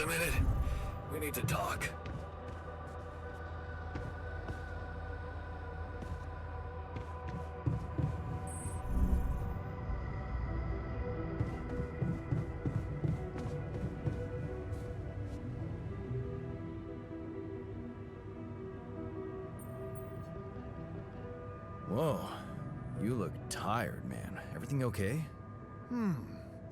a minute? We need to talk. Whoa, you look tired, man. Everything okay?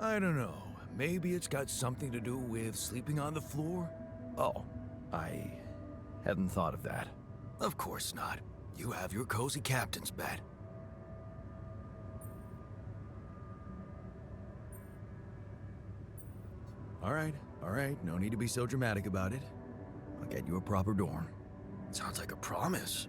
I don't know. Maybe it's got something to do with sleeping on the floor? Oh, I hadn't thought of that. Of course not. You have your cozy captain's bed. All right, no need to be so dramatic about it. I'll get you a proper dorm. Sounds like a promise.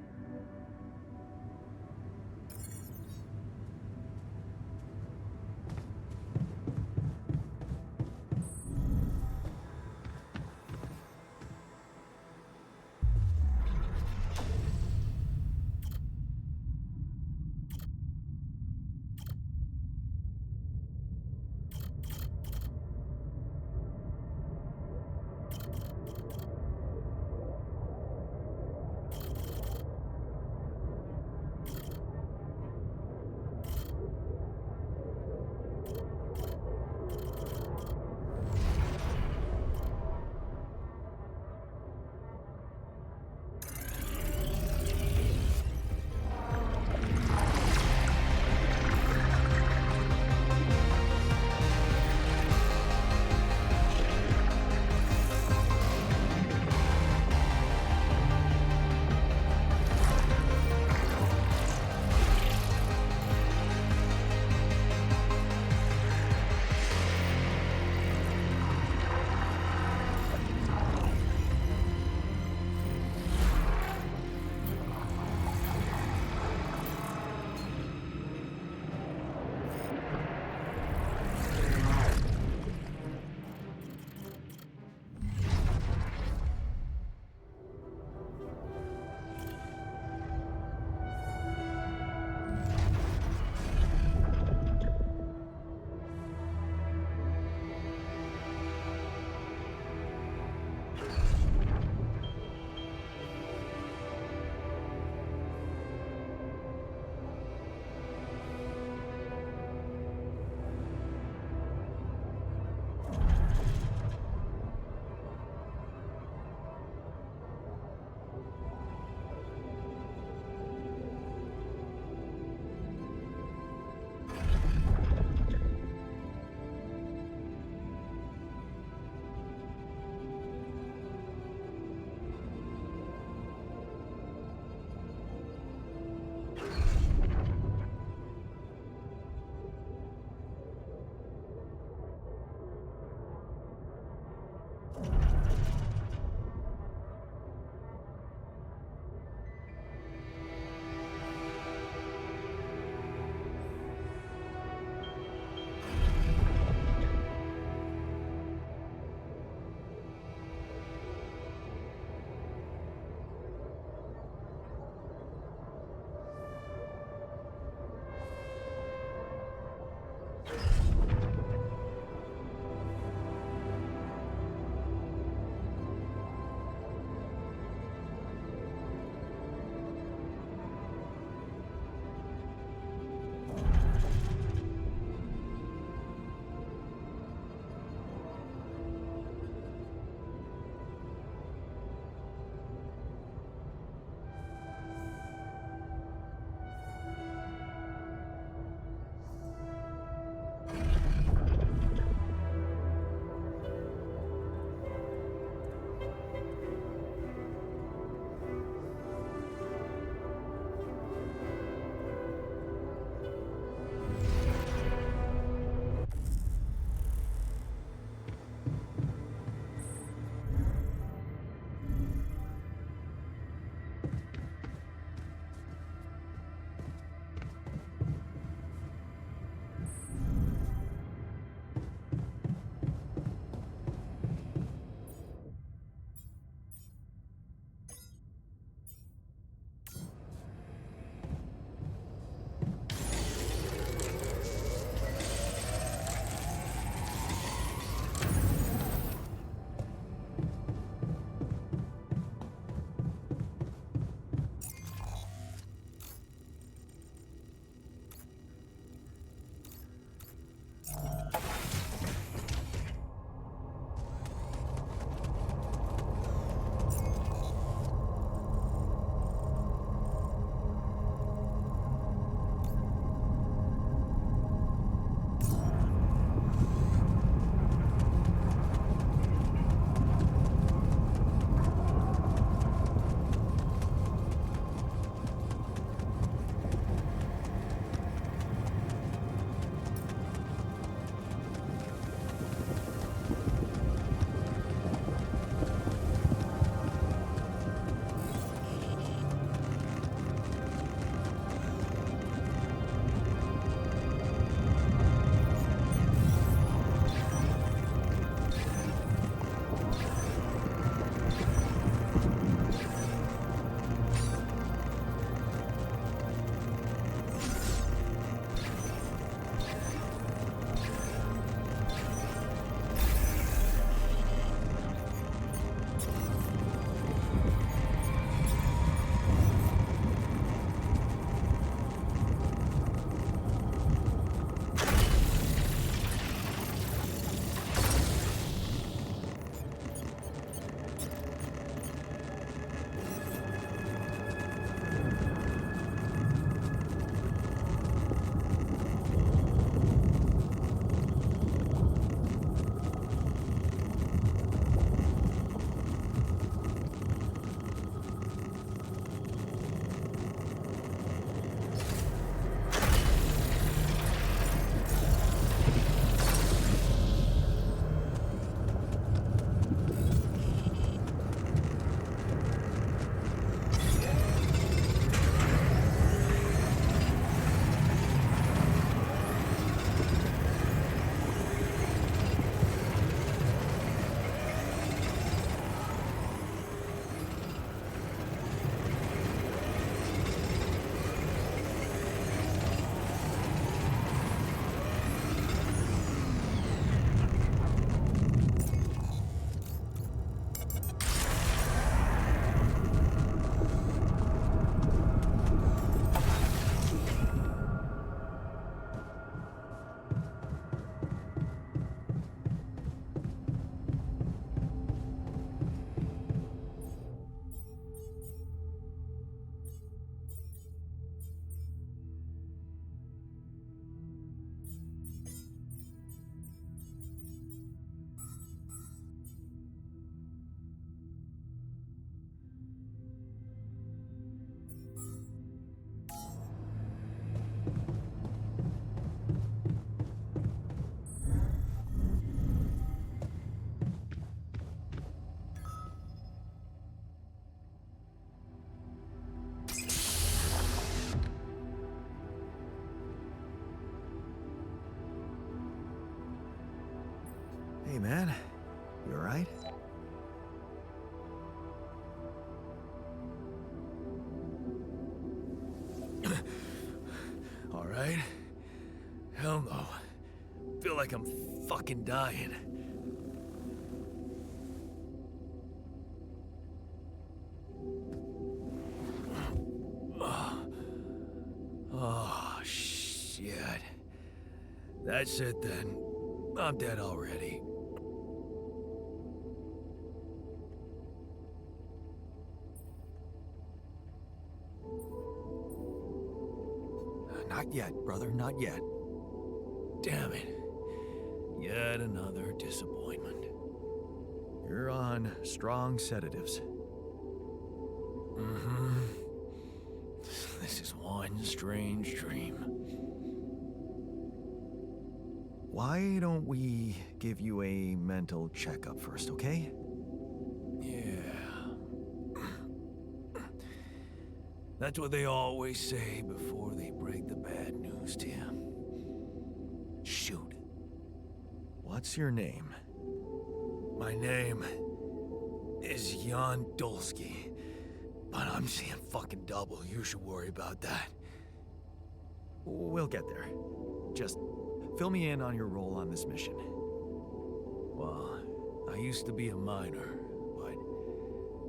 Hey, man. You alright? Alright? Hell no. Feel like I'm fucking dying. Oh, shit. That's it then. I'm dead already. Not yet, brother, not yet. Damn it. Yet another disappointment. You're on strong sedatives. Mm-hmm. This is one strange dream. Why don't we give you a mental checkup first, okay? Yeah. That's what they always say before they break the bad news to you. Shoot. What's your name? My name is Jan Dolsky, but I'm seeing fucking double. You should worry about that. We'll get there. Just fill me in on your role on this mission. Well, I used to be a miner, but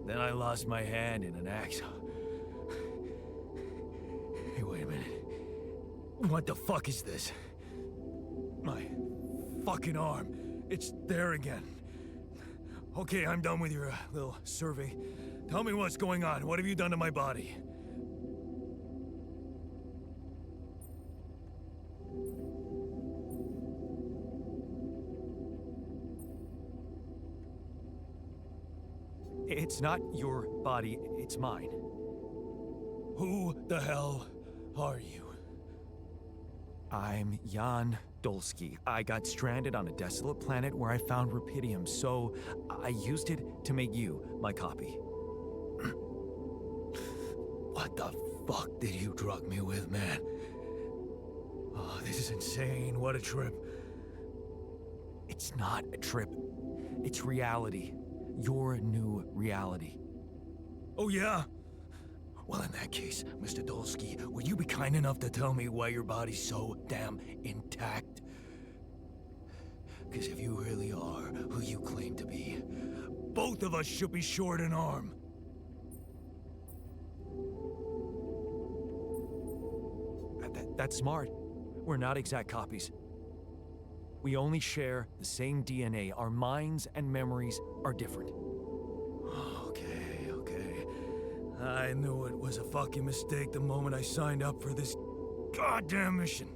then I lost my hand in an accident. Hey, wait a minute. What the fuck is this? My fucking arm. It's there again. Okay, I'm done with your little survey. Tell me what's going on. What have you done to my body? It's not your body, it's mine. Who the hell are you? I'm Jan Dolsky. I got stranded on a desolate planet where I found rupidium, so I used it to make you my copy. What the fuck did you drug me with, man? Oh, this is insane. What a trip. It's not a trip. It's reality. Your new reality. Oh, yeah? Well, in that case, Mr. Dolsky, would you be kind enough to tell me why your body's so damn intact? Because if you really are who you claim to be, both of us should be short an arm. That's smart. We're not exact copies. We only share the same DNA. Our minds and memories are different. Okay. I knew it was a fucking mistake the moment I signed up for this goddamn mission.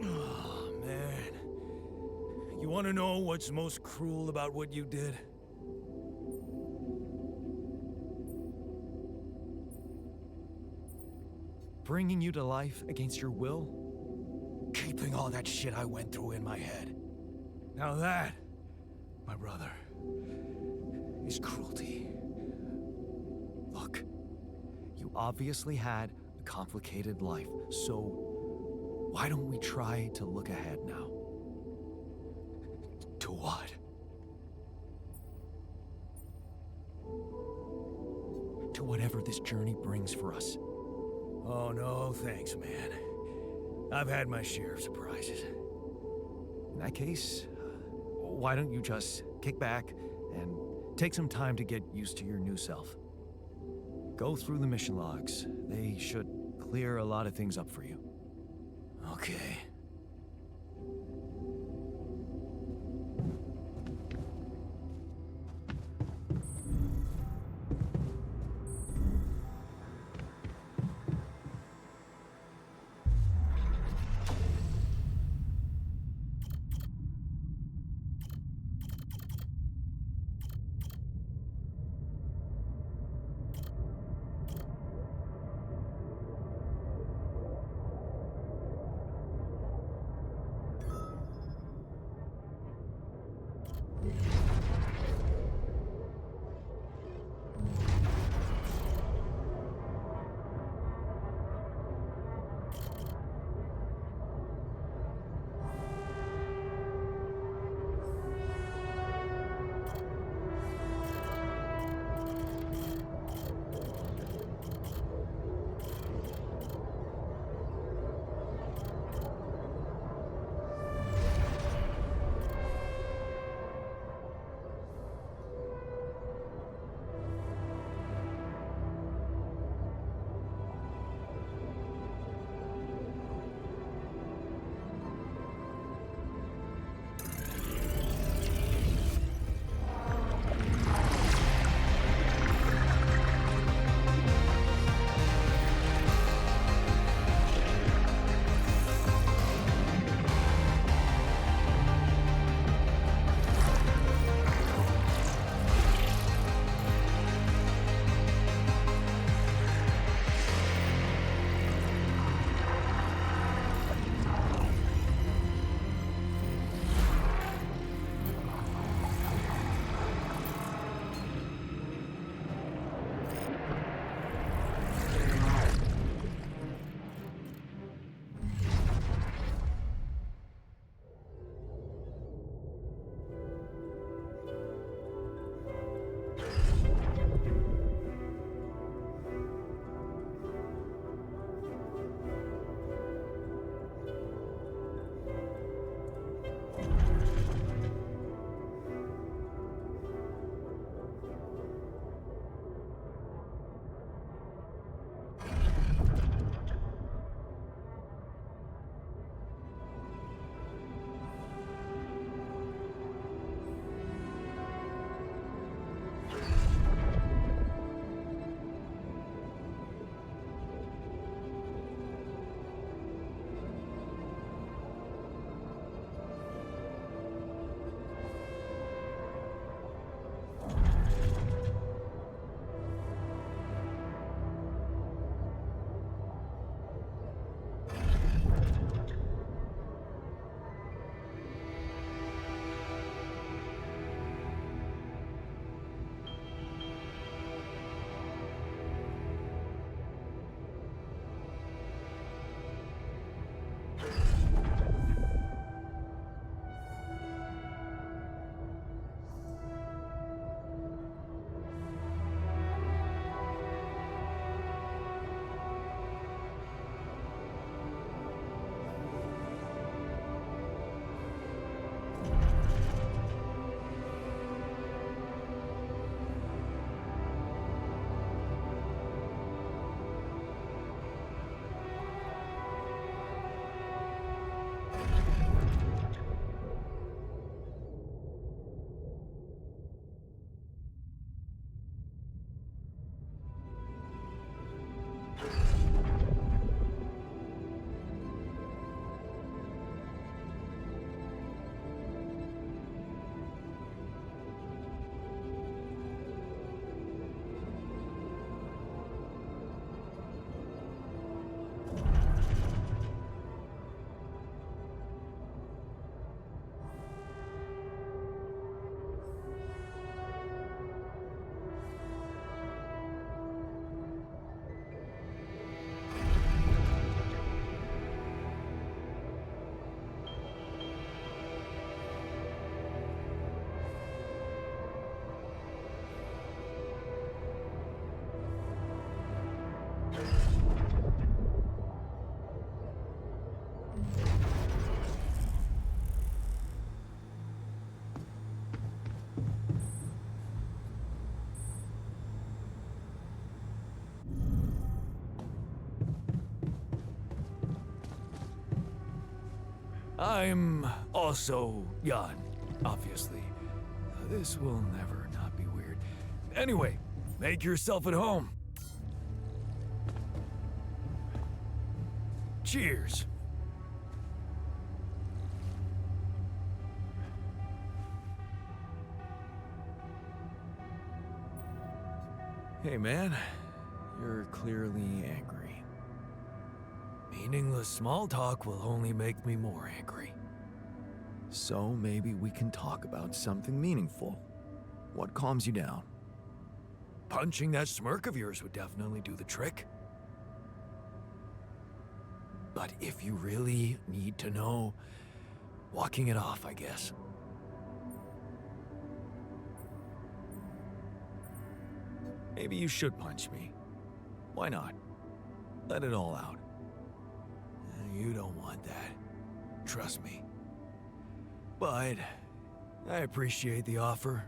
Oh, man. You want to know what's most cruel about what you did? Bringing you to life against your will? Keeping all that shit I went through in my head. Now that, my brother, is cruelty. Look, you obviously had a complicated life, so why don't we try to look ahead now? To what? To whatever this journey brings for us. Oh, no, thanks, man. I've had my share of surprises. In that case, why don't you just kick back and take some time to get used to your new self? Go through the mission logs. They should clear a lot of things up for you. Okay. I'm also Jan, obviously. This will never not be weird. Anyway, make yourself at home. Cheers. Hey man, you're clearly angry. Meaningless small talk will only make me more angry. So maybe we can talk about something meaningful. What calms you down? Punching that smirk of yours would definitely do the trick. But if you really need to know, walking it off, I guess. Maybe you should punch me. Why not? Let it all out. You don't want that. Trust me. But I appreciate the offer.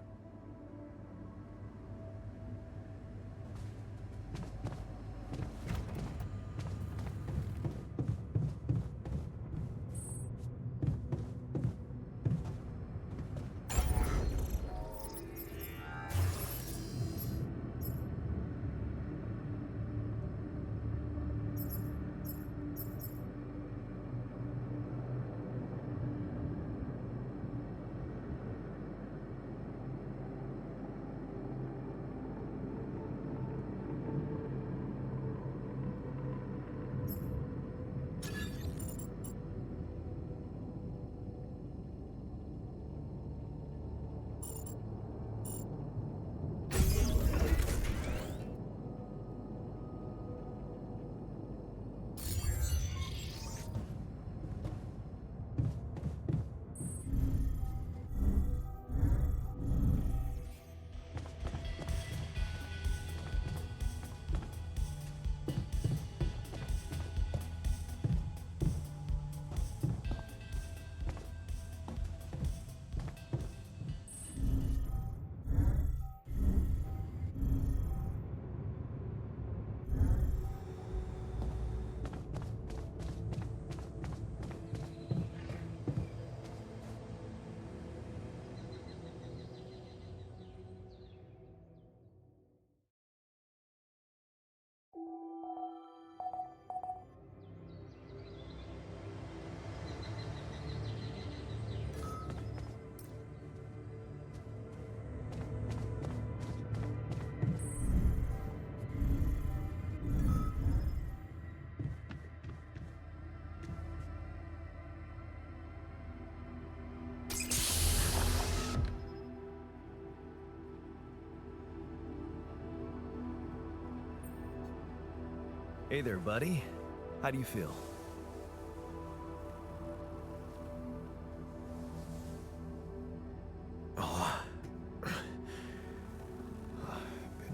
Hey there, buddy. How do you feel? Oh, been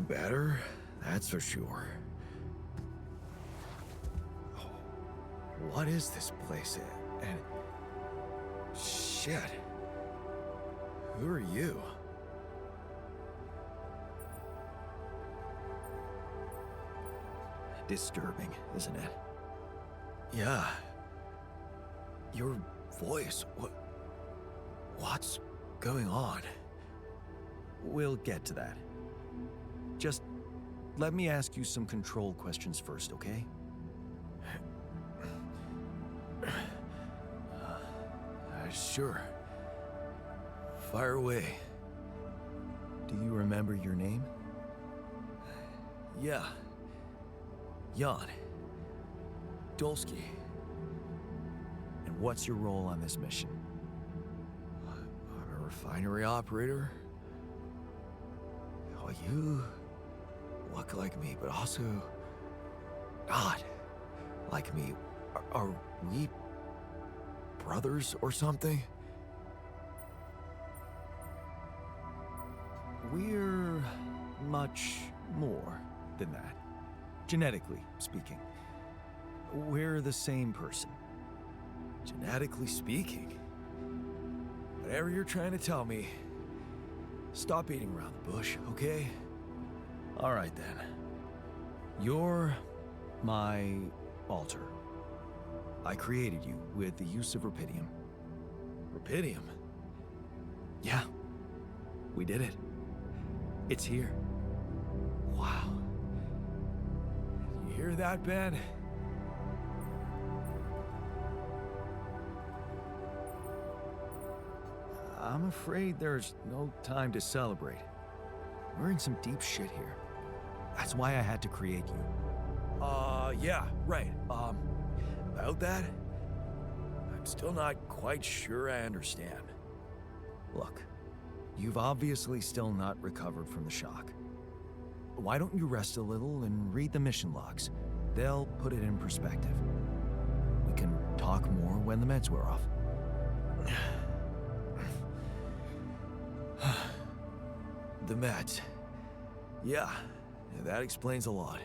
better, that's for sure. Oh, what is this place? And shit, who are you? Disturbing, isn't it? Yeah. Your voice, what's going on? We'll get to that. Just let me ask you some control questions first, okay? Sure. Fire away. Do you remember your name? Yeah. Jan. Dolsky. And what's your role on this mission? I'm a refinery operator. Oh, you look like me, but also not like me. Are we brothers or something? We're much more than that. Genetically speaking. We're the same person. Genetically speaking? Whatever you're trying to tell me, stop beating around the bush, okay? All right then. You're my alter. I created you with the use of rupidium. Rubidium? Yeah, we did it. It's here. Wow. You hear that, Ben? I'm afraid there's no time to celebrate. We're in some deep shit here. That's why I had to create you. Yeah, right. About that? I'm still not quite sure I understand. Look, you've obviously still not recovered from the shock. Why don't you rest a little and read the mission logs? They'll put it in perspective. We can talk more when the meds wear off. The meds. Yeah, that explains a lot.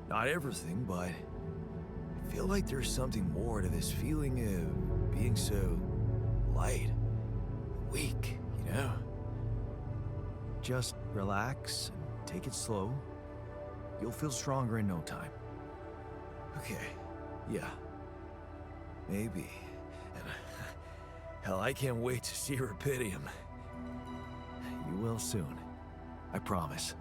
Not everything, but I feel like there's something more to this feeling of being so light, weak, you know? Just relax and take it slow. You'll feel stronger in no time. Okay, yeah. Maybe. And hell, I can't wait to see Rubidium. You will soon. I promise.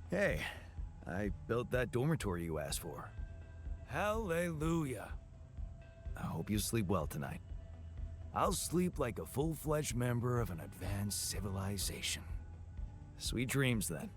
Hey, I built that dormitory you asked for. Hallelujah. I hope you sleep well tonight. I'll sleep like a full-fledged member of an advanced civilization. Sweet dreams, then.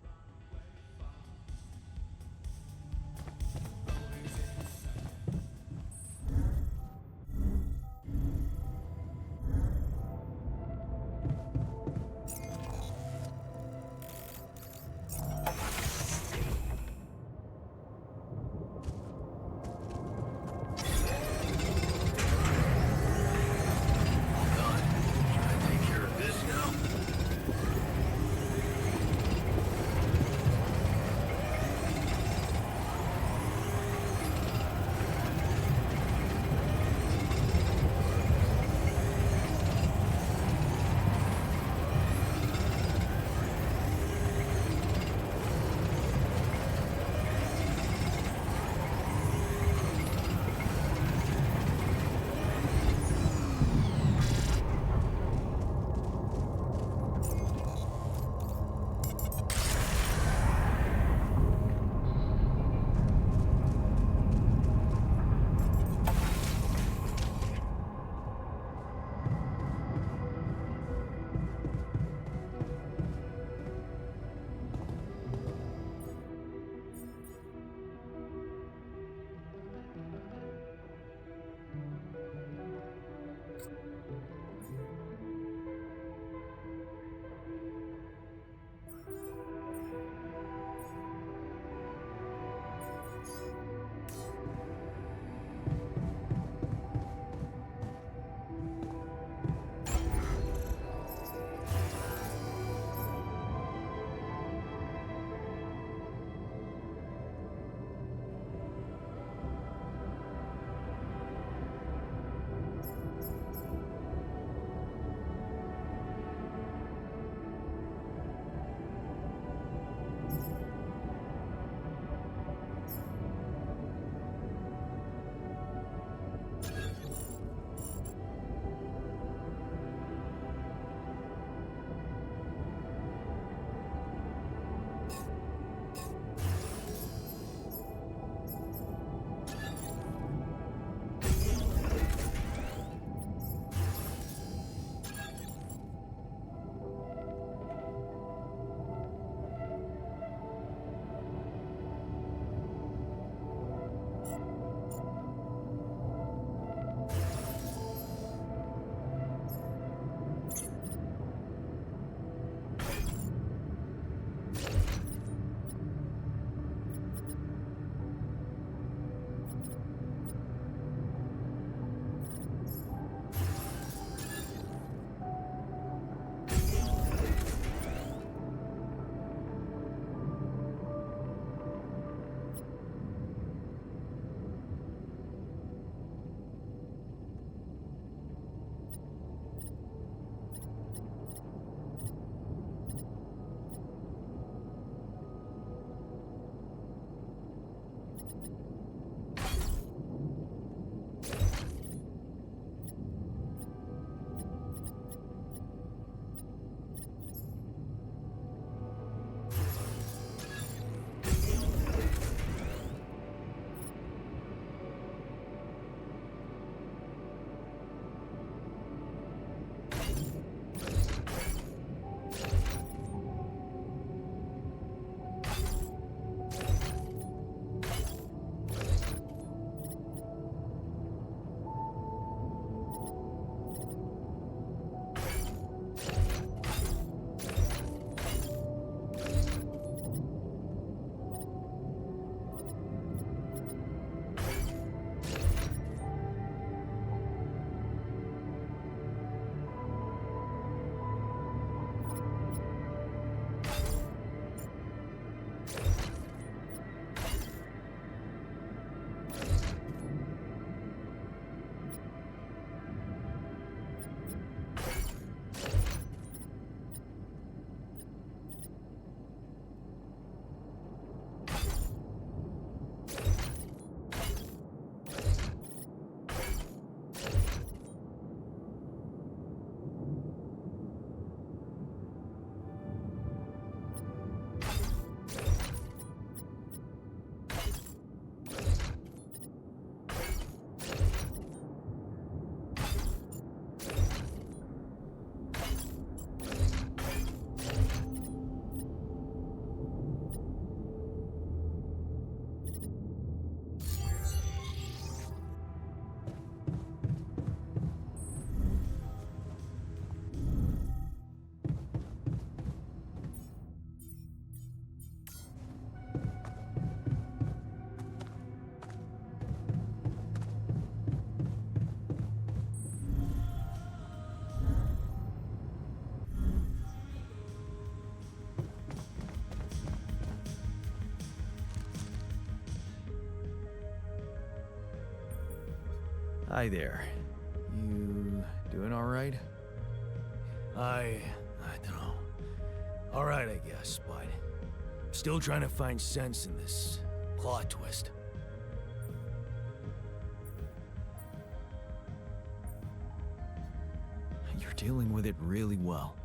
Hi there. You doing all right? I don't know. All right, I guess, but still trying to find sense in this plot twist. You're dealing with it really well.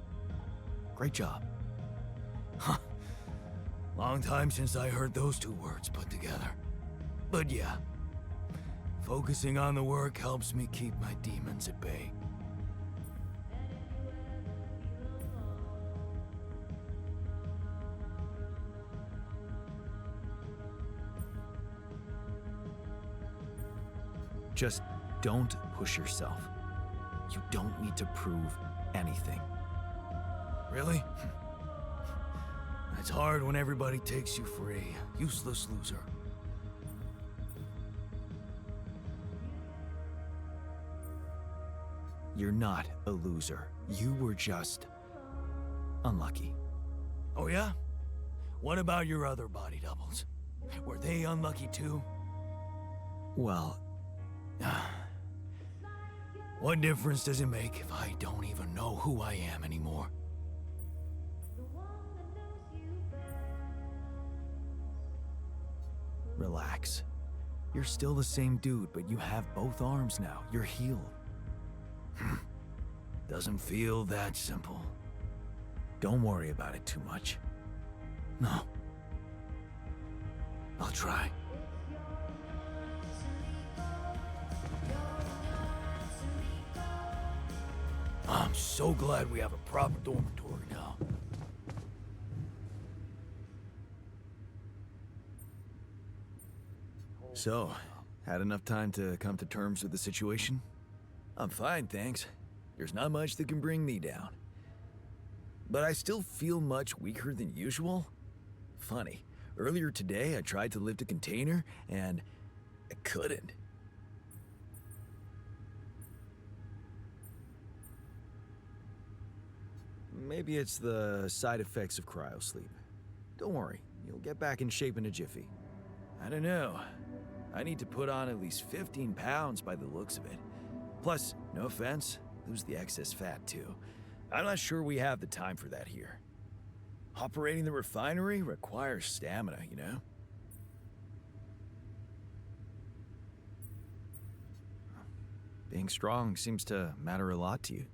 Great job. Huh. Long time since I heard those two words put together. But yeah, focusing on the work helps me keep my demons at bay. Just don't push yourself. You don't need to prove anything. Really? It's hard when everybody takes you for a useless loser. You're not a loser. You were just unlucky. Oh yeah? What about your other body doubles? Were they unlucky too? Well, what difference does it make if I don't even know who I am anymore? relax. You're still the same dude, but you have both arms now. You're healed. Doesn't feel that simple. Don't worry about it too much. No. I'll try. I'm so glad we have a proper dormitory now. So, had enough time to come to terms with the situation? I'm fine, thanks. There's not much that can bring me down. But I still feel much weaker than usual. Funny, earlier today I tried to lift a container and I couldn't. Maybe it's the side effects of cryosleep. Don't worry, you'll get back in shape in a jiffy. I don't know. I need to put on at least 15 pounds by the looks of it. Plus, no offense, lose the excess fat too. I'm not sure we have the time for that here. Operating the refinery requires stamina, you know? Being strong seems to matter a lot to you.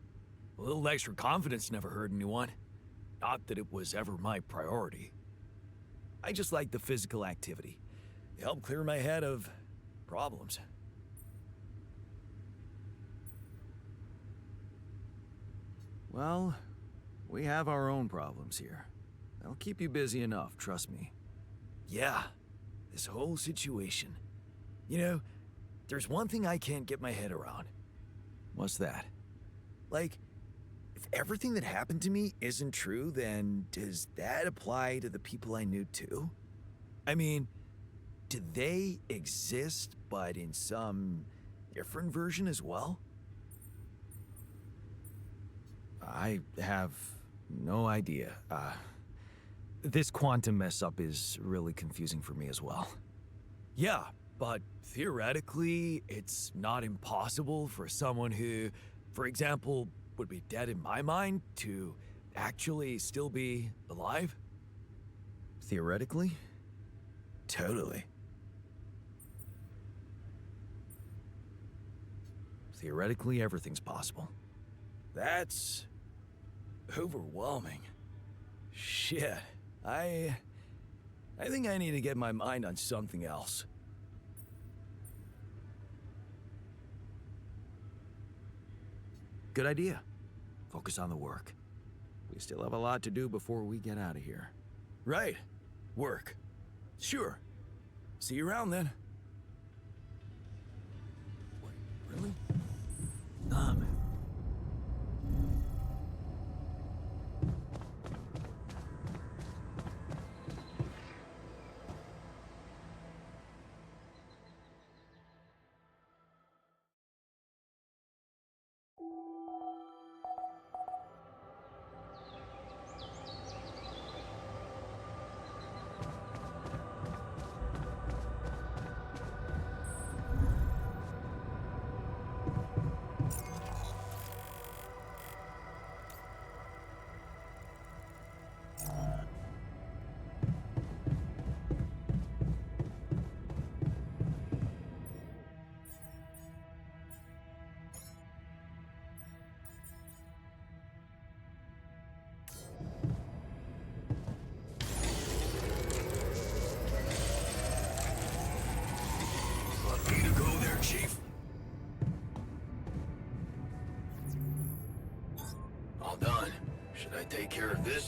A little extra confidence never hurt anyone. Not that it was ever my priority. I just like the physical activity. It helped clear my head of problems. Well, we have our own problems here. They'll keep you busy enough, trust me. Yeah, this whole situation. You know, there's one thing I can't get my head around. What's that? Like, if everything that happened to me isn't true, then does that apply to the people I knew too? I mean, do they exist, but in some different version as well? I have no idea. This quantum mess-up is really confusing for me as well. Yeah, but theoretically, it's not impossible for someone who, for example, would be dead in my mind to actually still be alive? Theoretically? Totally. Theoretically, everything's possible. That's overwhelming. Shit. I think I need to get my mind on something else. Good idea. Focus on the work. We still have a lot to do before we get out of here. Right. Work. Sure. See you around then. Wait, really? Nah, man.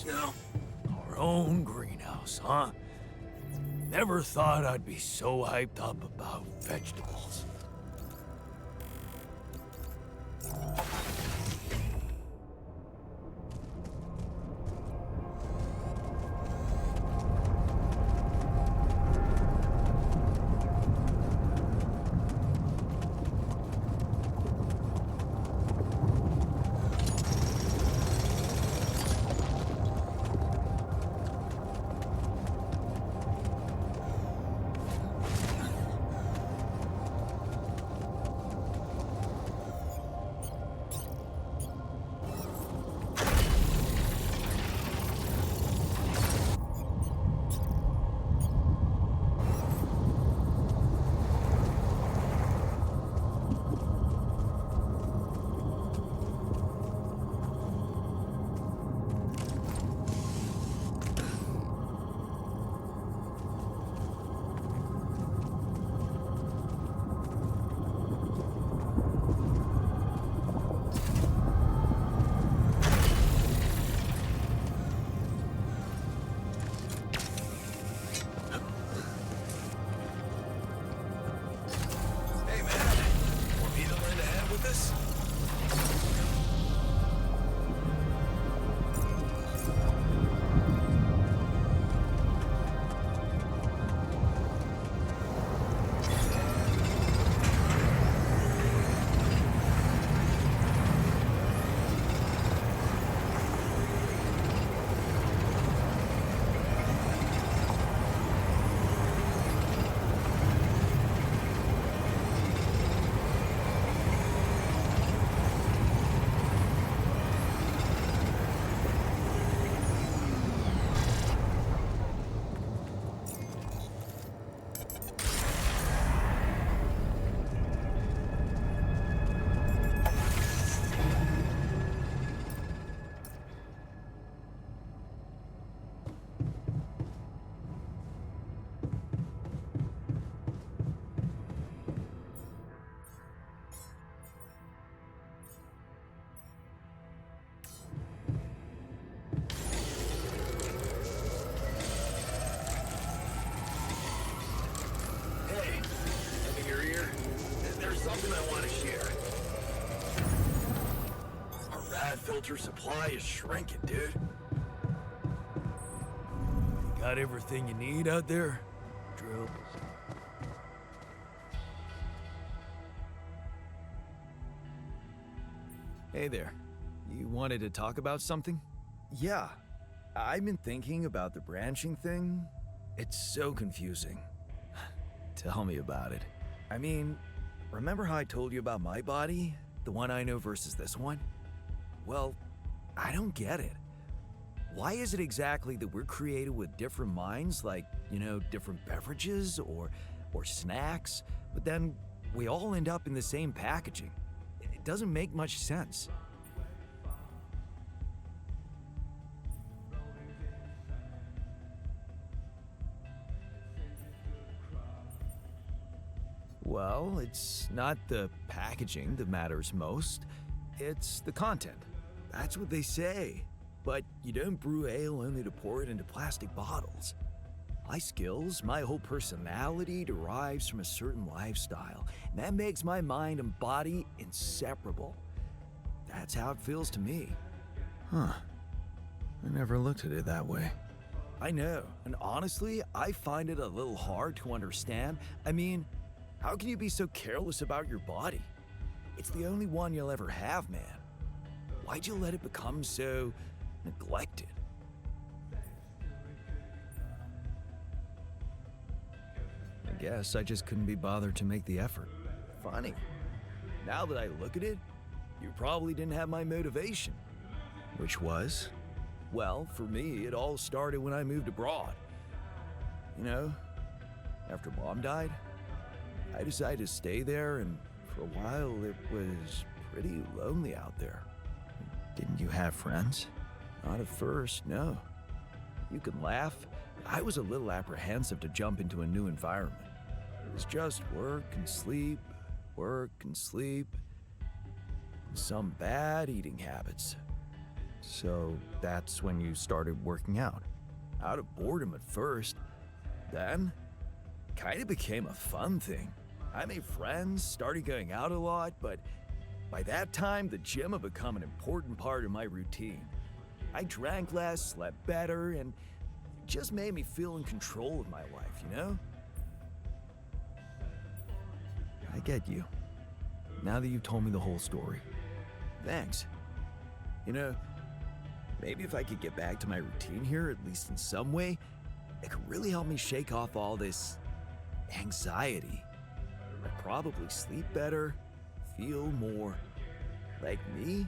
greenhouse now. Our own greenhouse, huh? Never thought I'd be so hyped up about vegetables. Filter supply is shrinking, dude. You got everything you need out there? Drill. Hey there. You wanted to talk about something? Yeah, I've been thinking about the branching thing. It's so confusing. Tell me about it. I mean, remember how I told you about my body? The one I know versus this one? Well, I don't get it. Why is it exactly that we're created with different minds, like, different beverages or snacks, but then we all end up in the same packaging? It doesn't make much sense. Well, it's not the packaging that matters most. It's the content. That's what they say. But you don't brew ale only to pour it into plastic bottles. My skills, my whole personality derives from a certain lifestyle, and that makes my mind and body inseparable. That's how it feels to me. Huh. I never looked at it that way. I know, and honestly, I find it a little hard to understand. I mean, how can you be so careless about your body? It's the only one you'll ever have, man. Why'd you let it become so neglected? I guess I just couldn't be bothered to make the effort. Funny. Now that I look at it, you probably didn't have my motivation. Which was? Well, for me, it all started when I moved abroad. After Mom died, I decided to stay there, and for a while it was pretty lonely out there. Didn't you have friends? Not at first, no. You can laugh, but I was a little apprehensive to jump into a new environment. It was just work and sleep, and some bad eating habits. So that's when you started working out. Out of boredom at first. Then, kinda became a fun thing. I made friends, started going out a lot, but by that time, the gym had become an important part of my routine. I drank less, slept better, and it just made me feel in control of my life, you know? I get you. Now that you've told me the whole story. Thanks. You know, maybe if I could get back to my routine here, at least in some way, it could really help me shake off all this anxiety. I'd probably sleep better, feel more like me.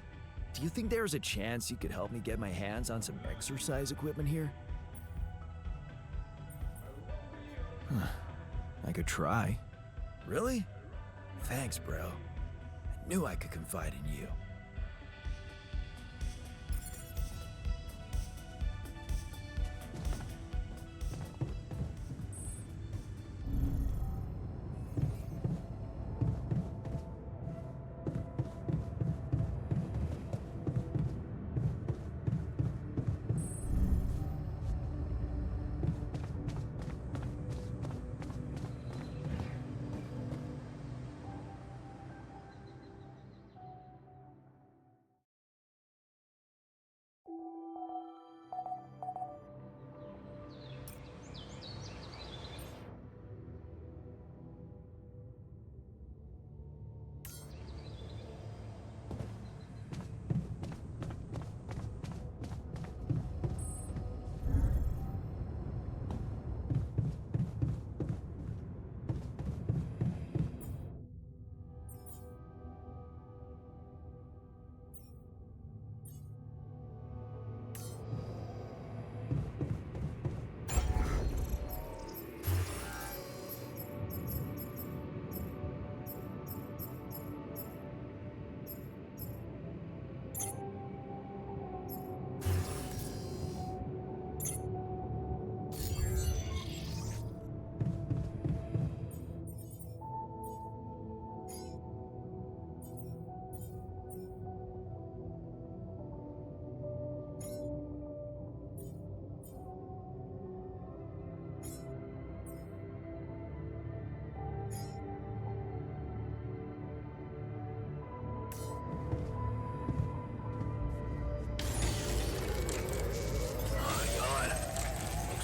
Do you think there's a chance you could help me get my hands on some exercise equipment here? I could try. Really? Thanks, bro. I knew I could confide in you.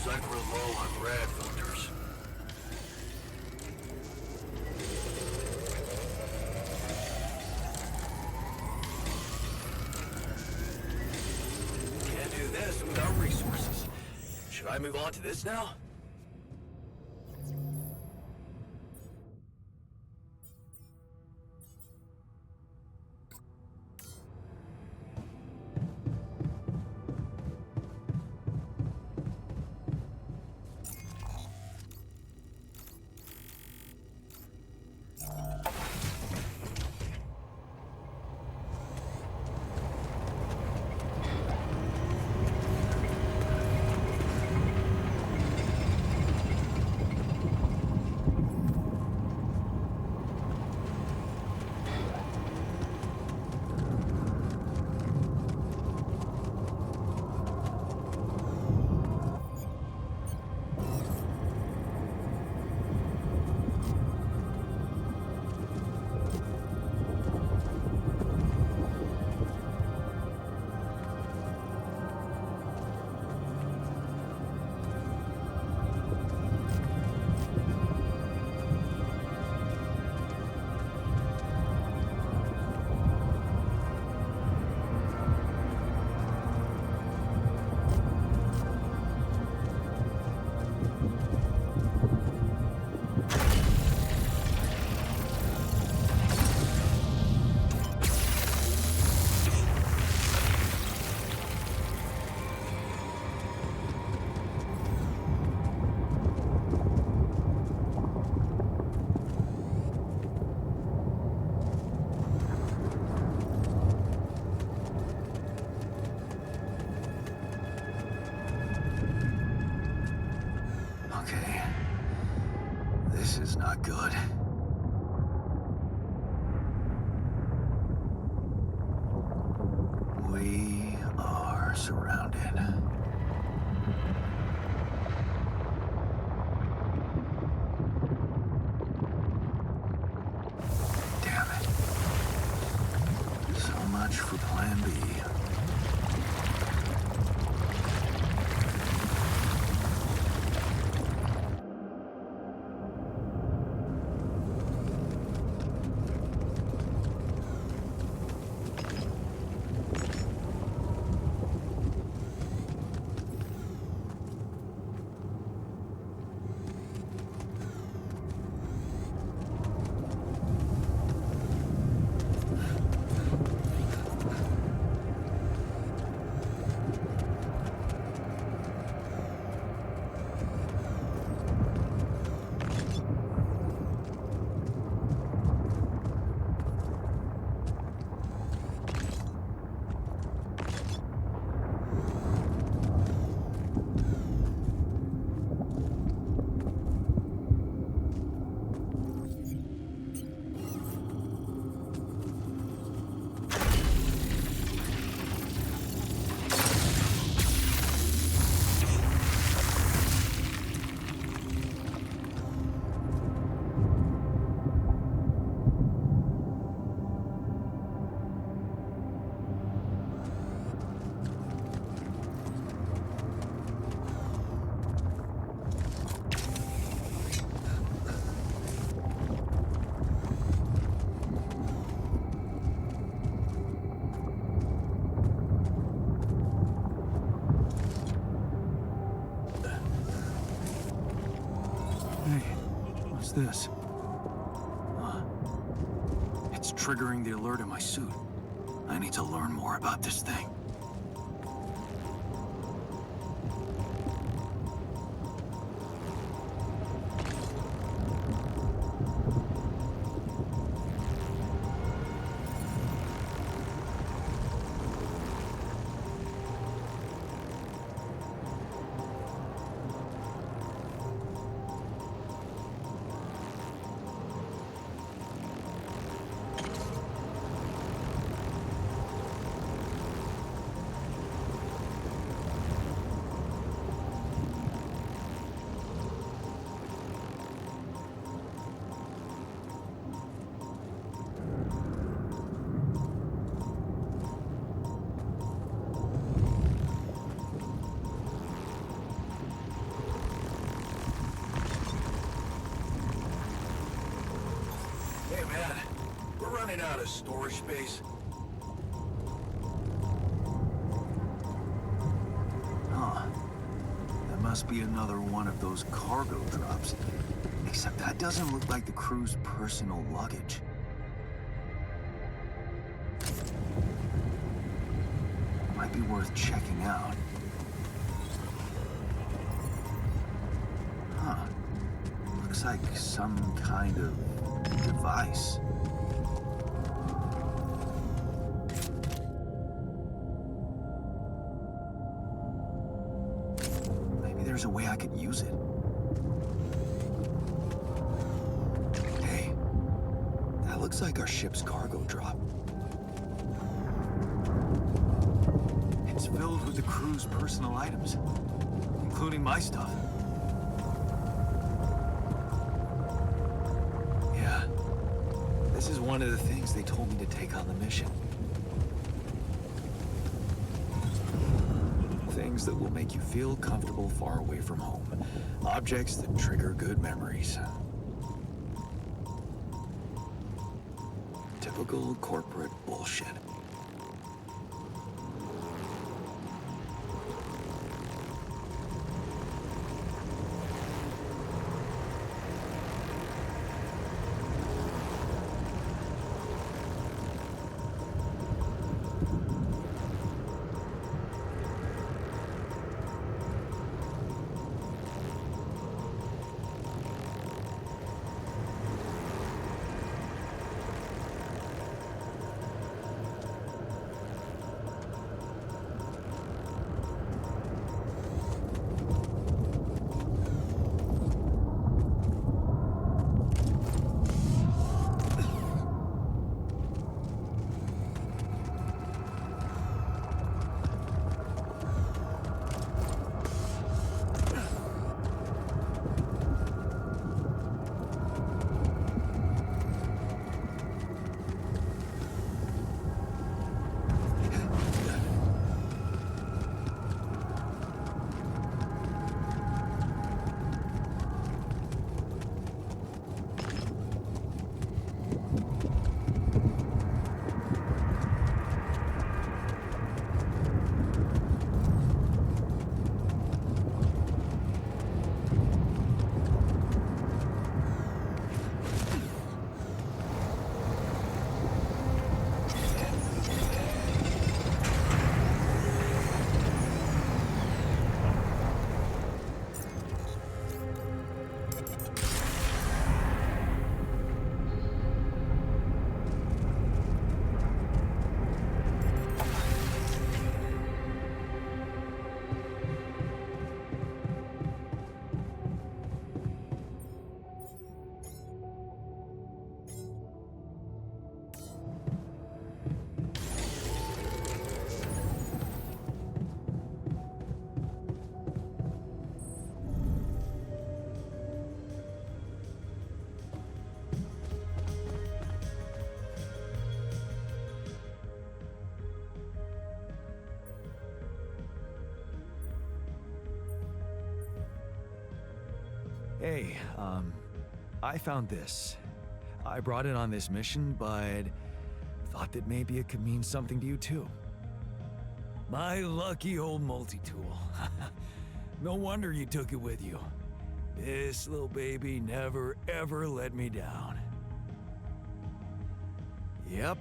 Looks like we're low on rad filters. Can't do this without resources. Should I move on to this now? Okay. This is not good. We are Hey, what's this? It's triggering the alert in my suit. I need to learn more about this thing. Hey man, we're running out of storage space. Huh. That must be another one of those cargo drops. Except that doesn't look like the crew's personal luggage. Might be worth checking out. Huh. Looks like some kind of device. Maybe there's a way I could use it. Hey, that looks like our ship's cargo drop. It's filled with the crew's personal items, including my stuff. Yeah, this is one of the things they told me to take on the mission. Things that will make you feel comfortable far away from home. Objects that trigger good memories. Typical corporate bullshit. Hey, I found this. I brought it on this mission, but thought that maybe it could mean something to you too. My lucky old multi-tool. No wonder you took it with you. This little baby never ever let me down. Yep,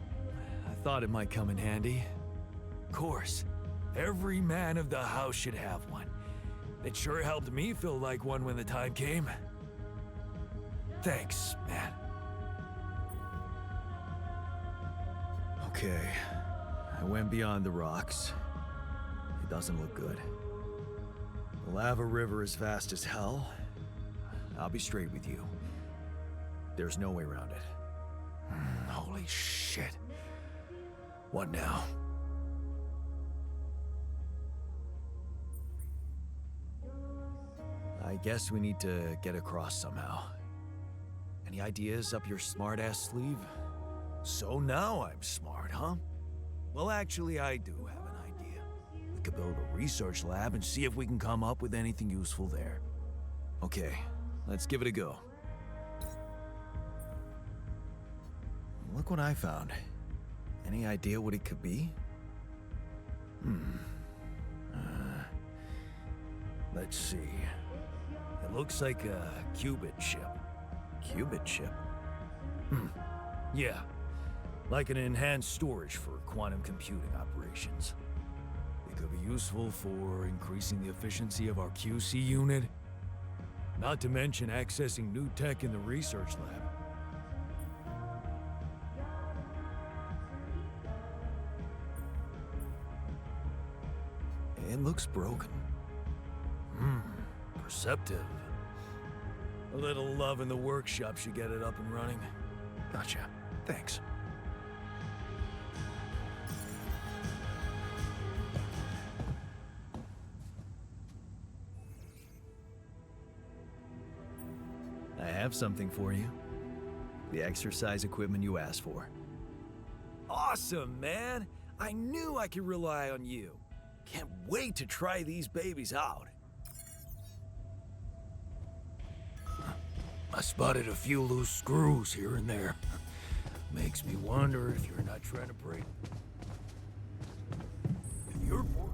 I thought it might come in handy. Of course, every man of the house should have one. It sure helped me feel like one when the time came. Thanks, man. Okay, I went beyond the rocks. It doesn't look good. The lava river is fast as hell. I'll be straight with you. There's no way around it. Holy shit. What now? I guess we need to get across somehow. Any ideas up your smart-ass sleeve? So now I'm smart, huh? Well, actually, I do have an idea. We could build a research lab and see if we can come up with anything useful there. Okay, let's give it a go. Look what I found. Any idea what it could be? Let's see. It looks like a qubit chip. Qubit chip? Yeah. Like an enhanced storage for quantum computing operations. It could be useful for increasing the efficiency of our QC unit. Not to mention accessing new tech in the research lab. It looks broken. Perceptive. A little love in the workshop should get it up and running. Gotcha. Thanks. I have something for you. The exercise equipment you asked for. Awesome, man! I knew I could rely on you. Can't wait to try these babies out. I spotted a few loose screws here and there. Makes me wonder if you're not trying to break. If you're bored.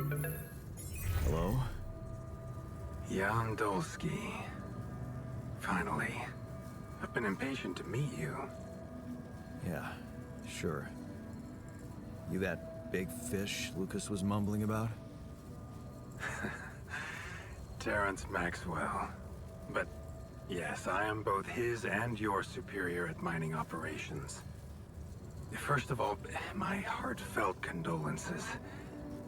Hello? Jan Dolsky. Finally. I've been impatient to meet you. Yeah, sure. You that big fish Lucas was mumbling about? Terrence Maxwell. But yes, I am both his and your superior at mining operations. First of all, my heartfelt condolences.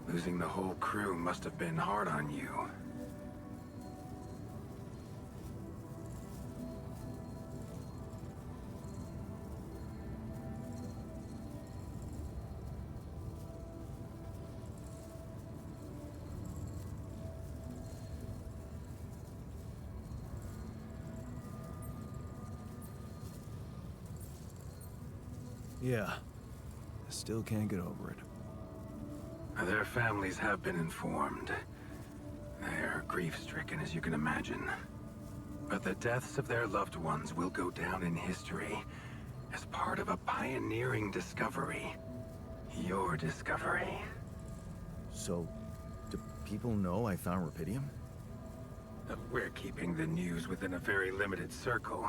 Losing the whole crew must have been hard on you. Yeah. I still can't get over it. Their families have been informed. They're grief-stricken, as you can imagine. But the deaths of their loved ones will go down in history as part of a pioneering discovery. Your discovery. So, do people know I found Rapidium? We're keeping the news within a very limited circle.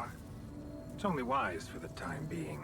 It's only wise for the time being.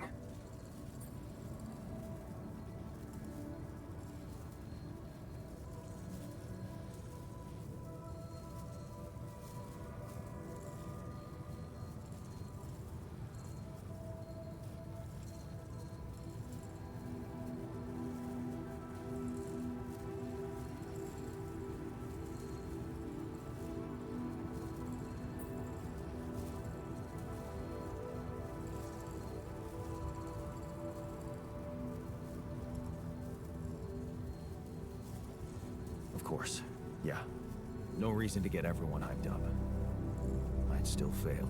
Of course. Yeah. No reason to get everyone hyped up. I'd still fail.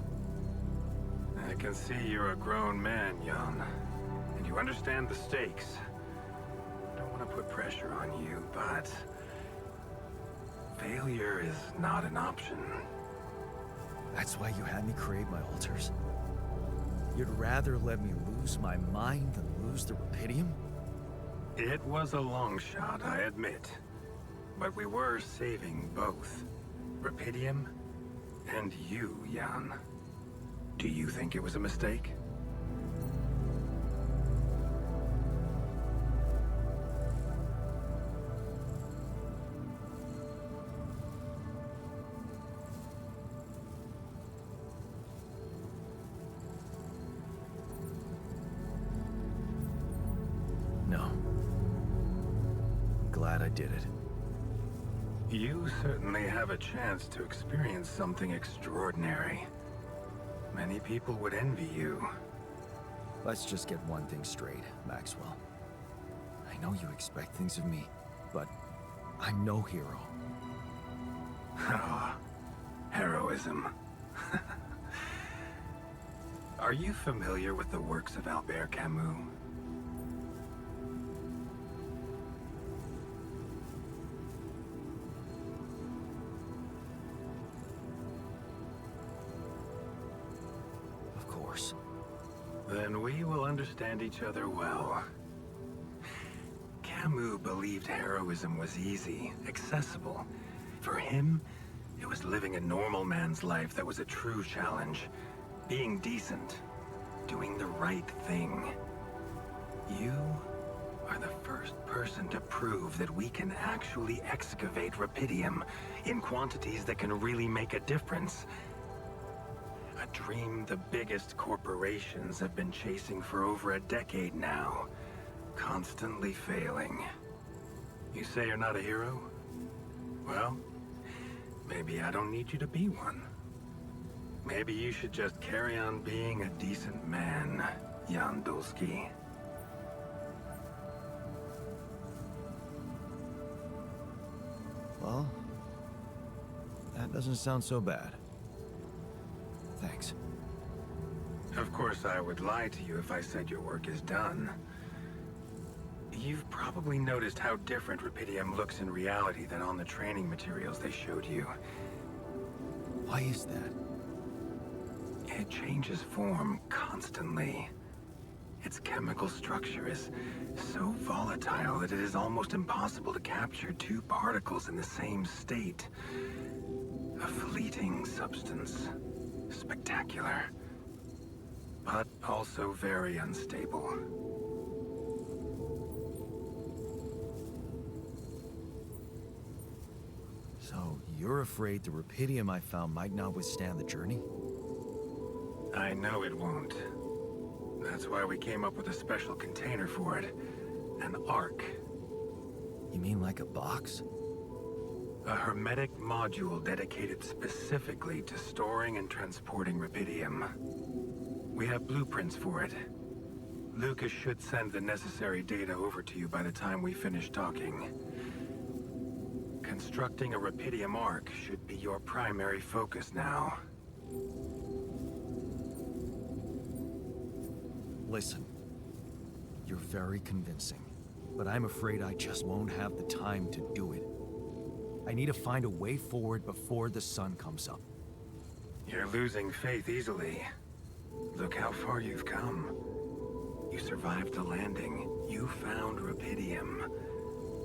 I can see you're a grown man, Jan. And you understand the stakes. I don't want to put pressure on you, but... failure is not an option. That's why you had me create my altars? You'd rather let me lose my mind than lose the Rapidium? It was a long shot, I admit. But we were saving both. Rapidium and you, Jan. Do you think it was a mistake? No. I'm glad I did it. You certainly have a chance to experience something extraordinary. Many people would envy you. Let's just get one thing straight, Maxwell. I know you expect things of me, but I'm no hero. Ah, heroism. Are you familiar with the works of Albert Camus? Of course. Then we will understand each other well. Camus believed heroism was easy, accessible. For him, it was living a normal man's life that was a true challenge. Being decent. Doing the right thing. You are the first person to prove that we can actually excavate Rapidium in quantities that can really make a difference. A dream the biggest corporations have been chasing for over a decade now. Constantly failing. You say you're not a hero? Well, maybe I don't need you to be one. Maybe you should just carry on being a decent man, Jan Dolsky. Well, that doesn't sound so bad. Thanks. Of course, I would lie to you if I said your work is done. You've probably noticed how different Rapidium looks in reality than on the training materials they showed you. Why is that? It changes form constantly. Its chemical structure is so volatile that it is almost impossible to capture two particles in the same state. A fleeting substance. Spectacular. But also very unstable. So, you're afraid the rupidium I found might not withstand the journey? I know it won't. That's why we came up with a special container for it. An ark. You mean like a box? A hermetic module dedicated specifically to storing and transporting rupidium. We have blueprints for it. Lucas should send the necessary data over to you by the time we finish talking. Constructing a rupidium ark should be your primary focus now. Listen, you're very convincing, but I'm afraid I just won't have the time to do it. I need to find a way forward before the sun comes up. You're losing faith easily. Look how far you've come. You survived the landing. You found rupidium.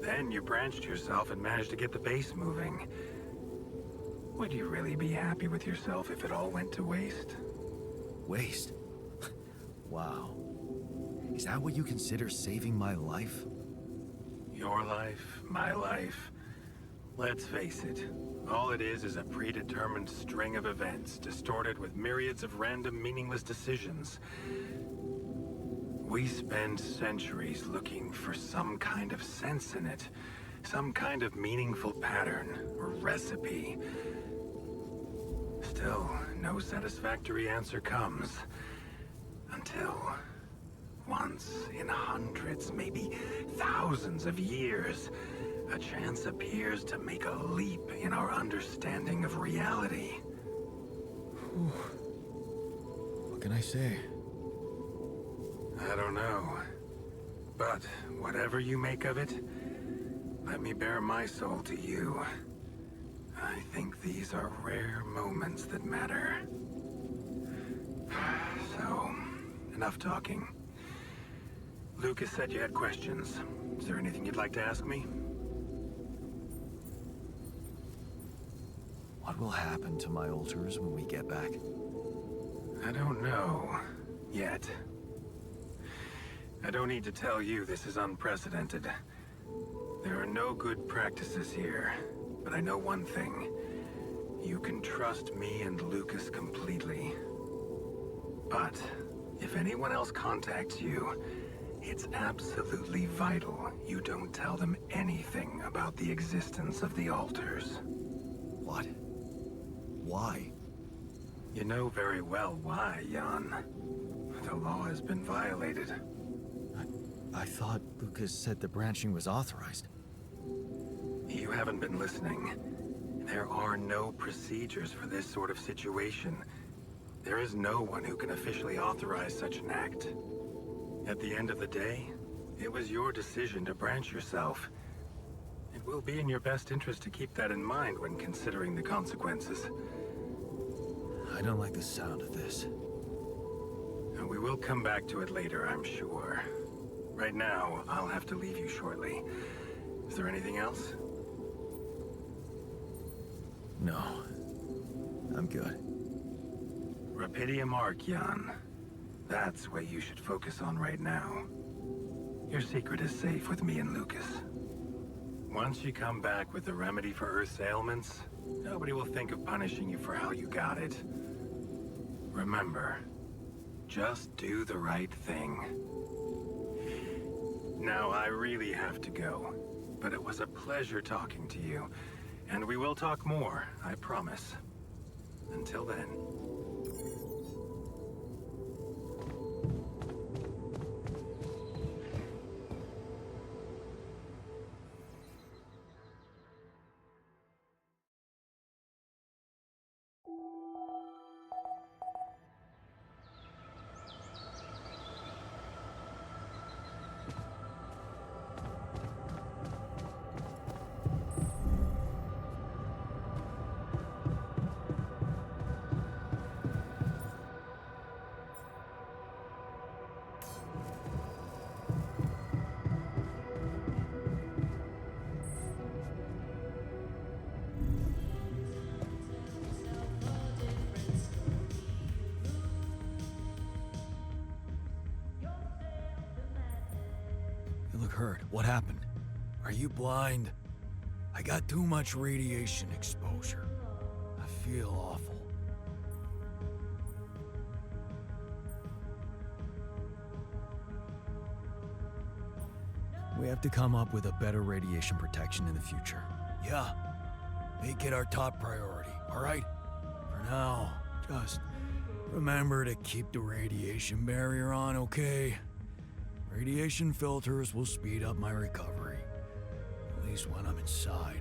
Then you branched yourself and managed to get the base moving. Would you really be happy with yourself if it all went to waste? Waste? Wow. Is that what you consider saving my life? Your life, my life. Let's face it, all it is a predetermined string of events, distorted with myriads of random, meaningless decisions. We spend centuries looking for some kind of sense in it, some kind of meaningful pattern or recipe. Still, no satisfactory answer comes. Until, once in hundreds, maybe thousands of years, a chance appears to make a leap in our understanding of reality. What can I say? I don't know. But whatever you make of it, let me bare my soul to you. I think these are rare moments that matter. So, enough talking. Lucas said you had questions. Is there anything you'd like to ask me? What will happen to my altars when we get back? I don't know. Yet. I don't need to tell you this is unprecedented. There are no good practices here, but I know one thing. You can trust me and Lucas completely. But if anyone else contacts you, it's absolutely vital you don't tell them anything about the existence of the altars. What? Why? You know very well why, Jan. The law has been violated. I thought Lucas said the branching was authorized. You haven't been listening. There are no procedures for this sort of situation. There is no one who can officially authorize such an act. At the end of the day, it was your decision to branch yourself. It will be in your best interest to keep that in mind when considering the consequences. I don't like the sound of this. And we will come back to it later, I'm sure. Right now, I'll have to leave you shortly. Is there anything else? No. I'm good. Rupidium Ark, Jan. That's what you should focus on right now. Your secret is safe with me and Lucas. Once you come back with the remedy for Earth's ailments, nobody will think of punishing you for how you got it. Remember, just do the right thing. Now, I really have to go, but it was a pleasure talking to you, and we will talk more, I promise. Until then. What happened? Are you blind? I got too much radiation exposure. I feel awful. We have to come up with a better radiation protection in the future. Yeah, make it our top priority, all right? For now, just remember to keep the radiation barrier on, okay? Radiation filters will speed up my recovery, at least when I'm inside.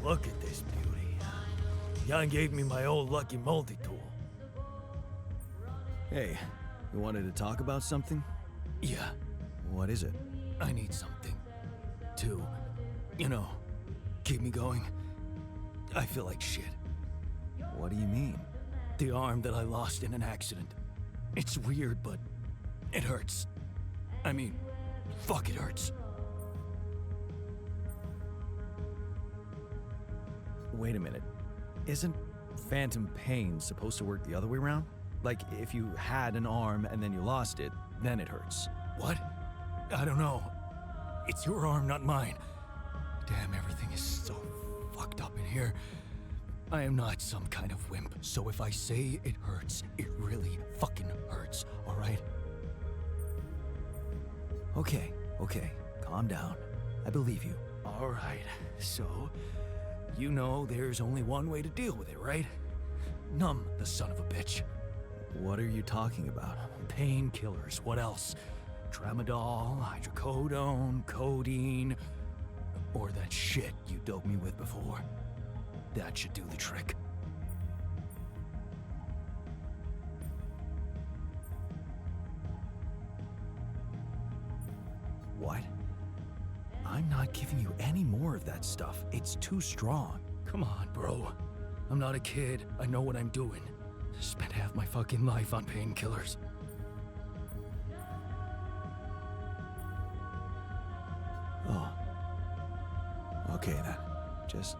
Look at this beauty. Jan gave me my old lucky multi-tool. Hey, you wanted to talk about something? Yeah, What is it? I need something to, you know, keep me going. I feel like shit. What do you mean? The arm that I lost in an accident. It's weird, but it hurts. I mean, fuck, it hurts. Wait a minute. Isn't phantom pain supposed to work the other way around? Like, if you had an arm and then you lost it, then it hurts. What? I don't know. It's your arm, not mine. Damn, everything is so fucked up in here. I am not some kind of wimp, so if I say it hurts, it really fucking hurts, alright? Okay, calm down. I believe you. Alright, so, you know there's only one way to deal with it, right? Numb the son of a bitch. What are you talking about? Painkillers, what else? Tramadol, hydrocodone, codeine, or that shit you doped me with before. That should do the trick. What? I'm not giving you any more of that stuff. It's too strong. Come on, bro. I'm not a kid. I know what I'm doing. Spent half my fucking life on painkillers. Oh. Okay then. Just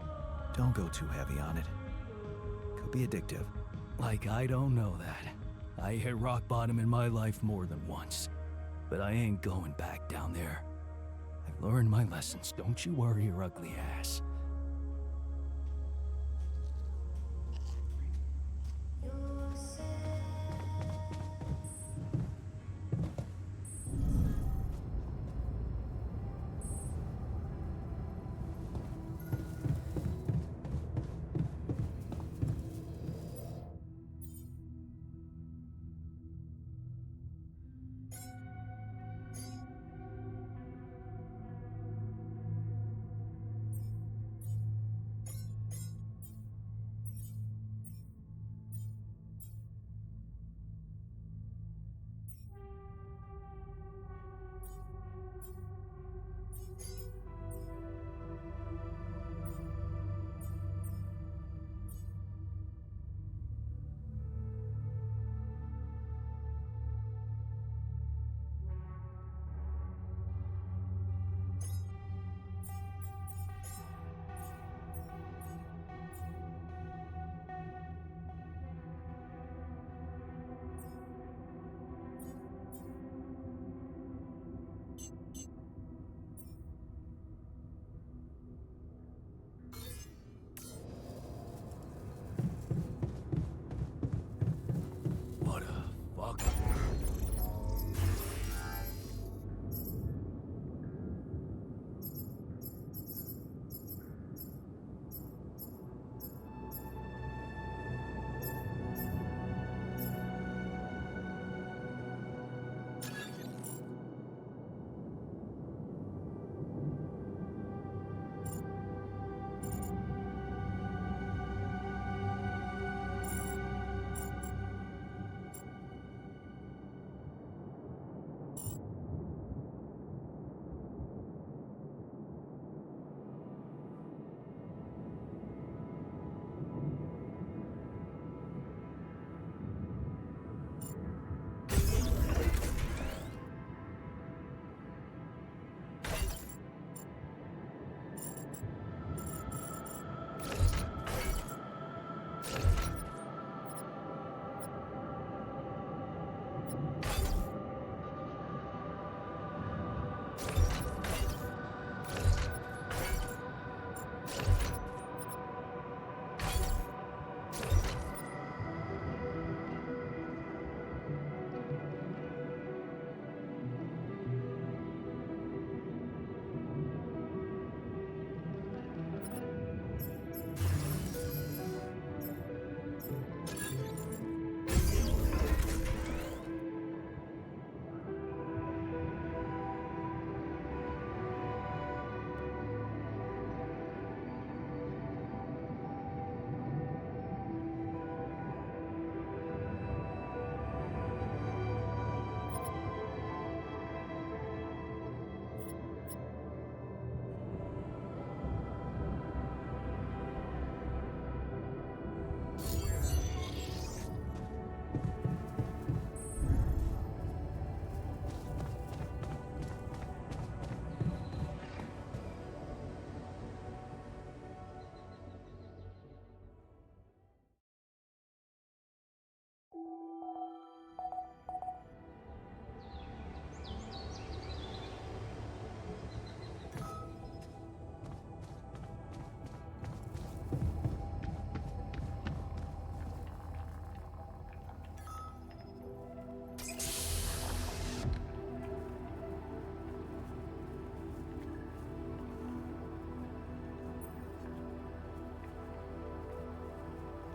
don't go too heavy on it. Could be addictive. Like I don't know that. I hit rock bottom in my life more than once. But I ain't going back down there. I've learned my lessons. Don't you worry your ugly ass.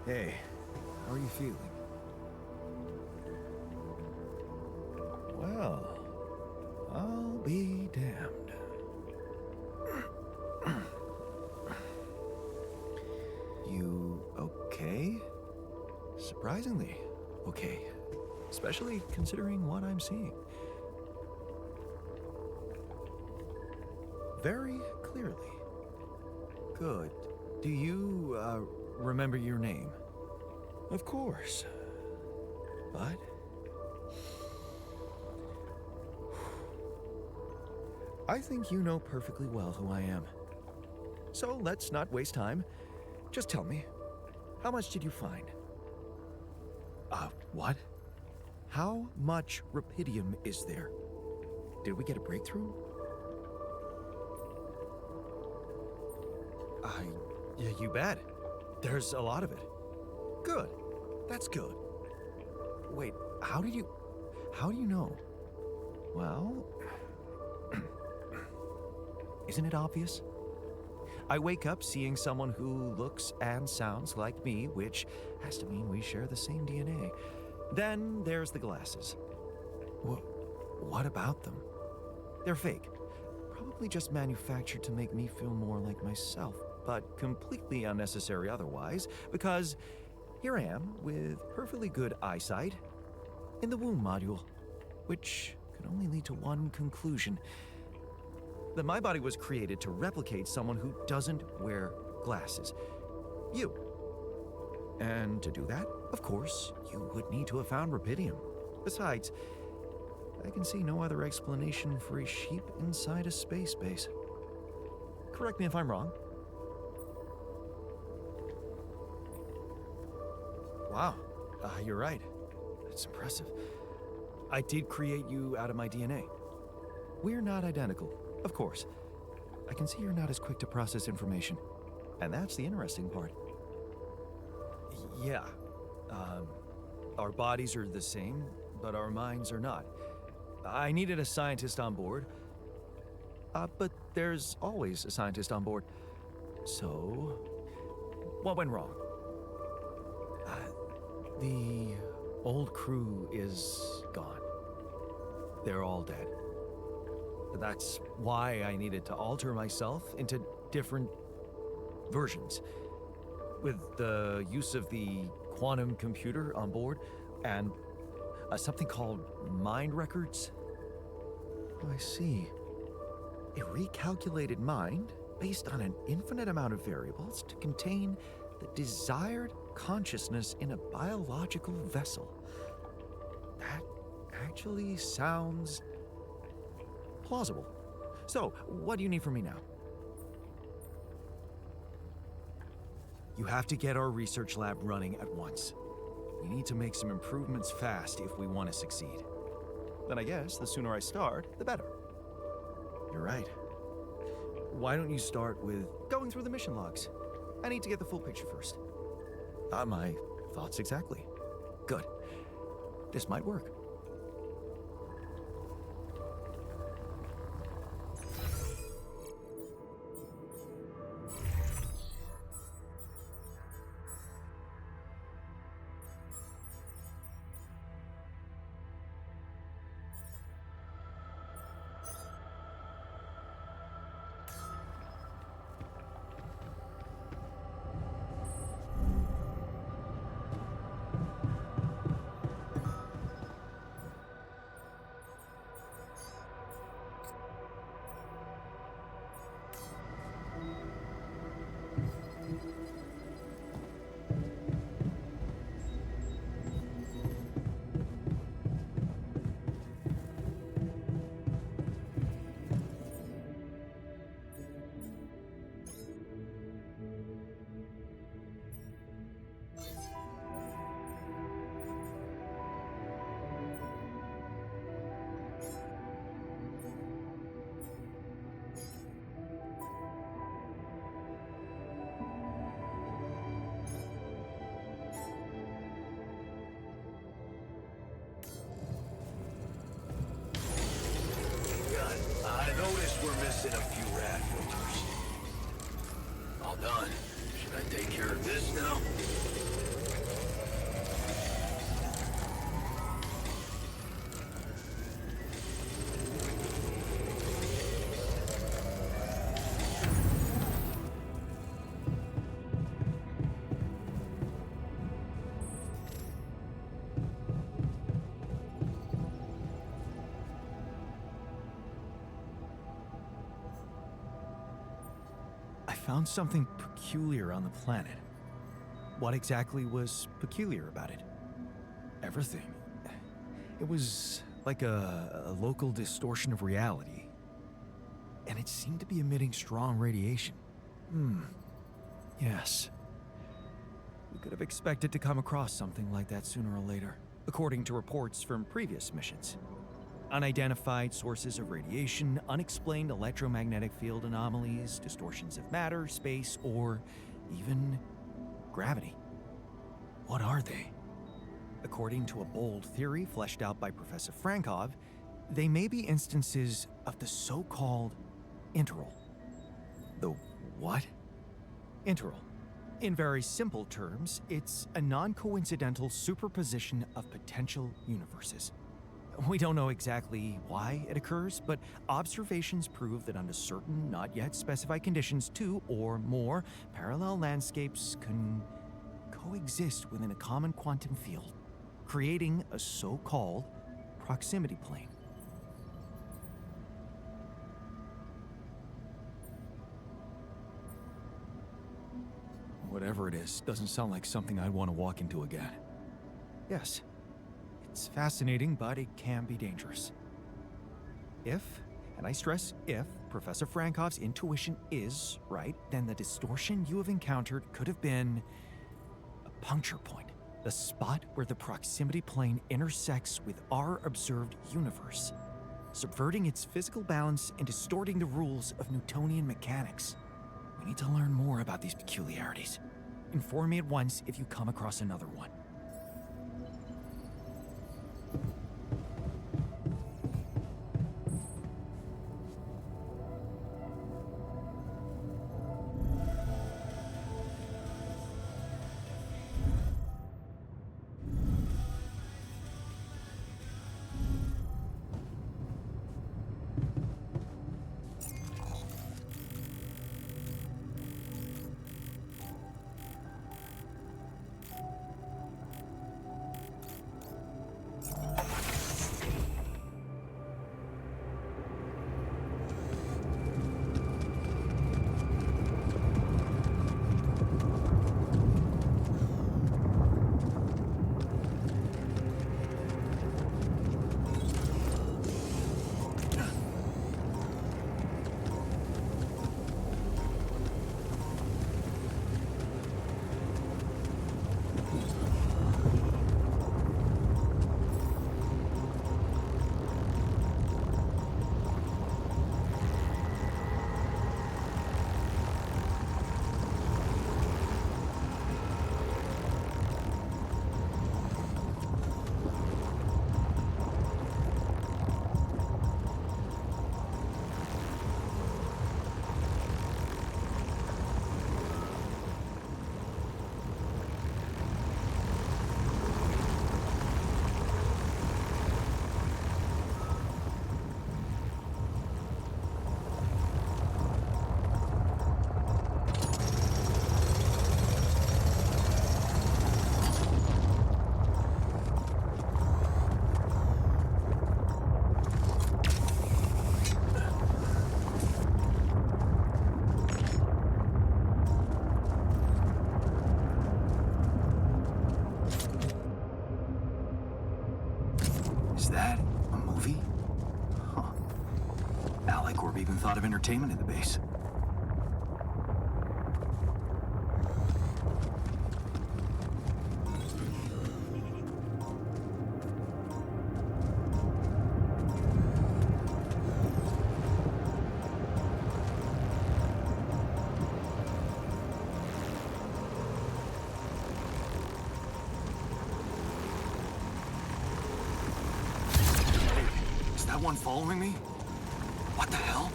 Hey, how are you feeling? Well, I'll be damned. You okay? Surprisingly okay. Especially considering what I'm seeing. Very clearly. Good. Do you, remember your name? Of course. But... I think you know perfectly well who I am. So let's not waste time. Just tell me, how much did you find? What? How much rupidium is there? Did we get a breakthrough? Yeah, you bet. There's a lot of it. Good. That's good. Wait, how do you know? Well, isn't it obvious? I wake up seeing someone who looks and sounds like me, which has to mean we share the same DNA. Then there's the glasses. What about them? They're fake. Probably just manufactured to make me feel more like myself, but completely unnecessary otherwise, because here I am with perfectly good eyesight in the womb module, which could only lead to one conclusion: that my body was created to replicate someone who doesn't wear glasses. You. And to do that, of course, you would need to have found rupidium. Besides, I can see no other explanation for a sheep inside a space base. Correct me if I'm wrong. Wow, you're right. That's impressive. I did create you out of my DNA. We're not identical, of course. I can see you're not as quick to process information. And that's the interesting part. Yeah. Our bodies are the same, but our minds are not. I needed a scientist on board. But there's always a scientist on board. So, what went wrong? The old crew is gone. They're all dead. That's why I needed to alter myself into different versions. With the use of the quantum computer on board and something called mind records. Oh, I see. A recalculated mind based on an infinite amount of variables to contain the desired consciousness in a biological vessel. That actually sounds plausible. So, what do you need from me now? You have to get our research lab running at once. We need to make some improvements fast if we want to succeed. Then I guess the sooner I start, the better. You're right. Why don't you start with going through the mission logs? I need to get the full picture first. My thoughts exactly. Good. This might work. We're missing a few rad filters. All done. Should I take care of this now? found something peculiar on the planet. What exactly was peculiar about it? Everything. It was like a local distortion of reality. And it seemed to be emitting strong radiation. Yes. We could have expected to come across something like that sooner or later, according to reports from previous missions. Unidentified sources of radiation, unexplained electromagnetic field anomalies, distortions of matter, space, or even gravity. What are they? According to a bold theory fleshed out by Professor Frankov, they may be instances of the so-called interval. The what? Interval. In very simple terms, it's a non-coincidental superposition of potential universes. We don't know exactly why it occurs, but observations prove that under certain, not yet specified conditions, two or more parallel landscapes can coexist within a common quantum field, creating a so-called proximity plane. Whatever it is, doesn't sound like something I'd want to walk into again. Yes, it's fascinating, but it can be dangerous. If, and I stress if, Professor Frankov's intuition is right, then the distortion you have encountered could have been a puncture point, the spot where the proximity plane intersects with our observed universe, subverting its physical balance and distorting the rules of Newtonian mechanics. We need to learn more about these peculiarities. Inform me at once if you come across another one. Is that a movie? Huh. Alicorp even thought of entertainment in the base. Is that one following me? What the hell?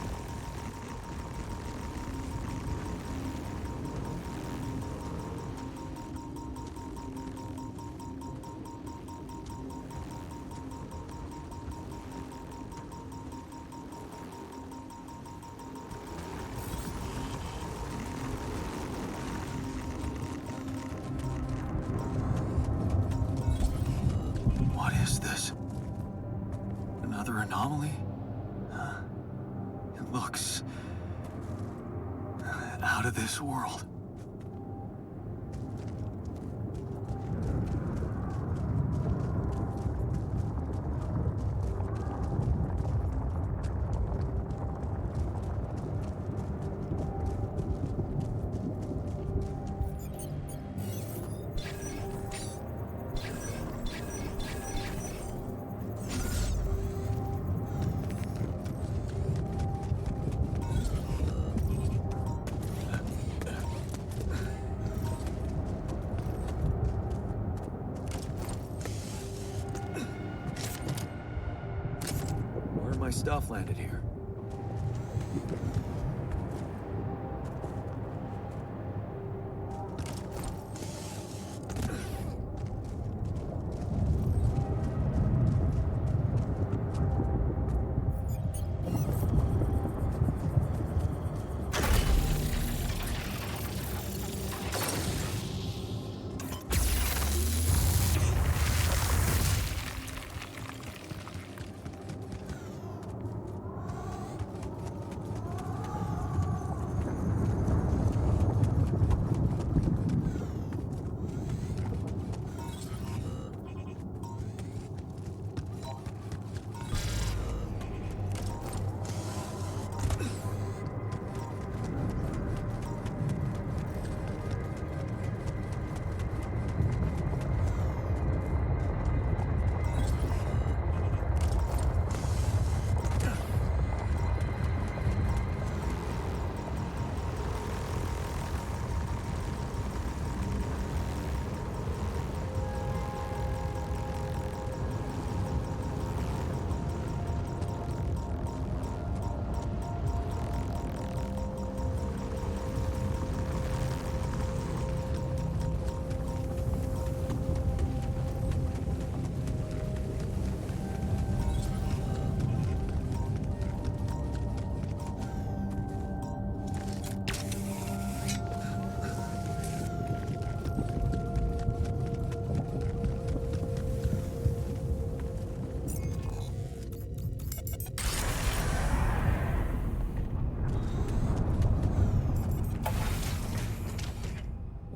What is this? Another anomaly? It looks out of this world. My stuff landed here.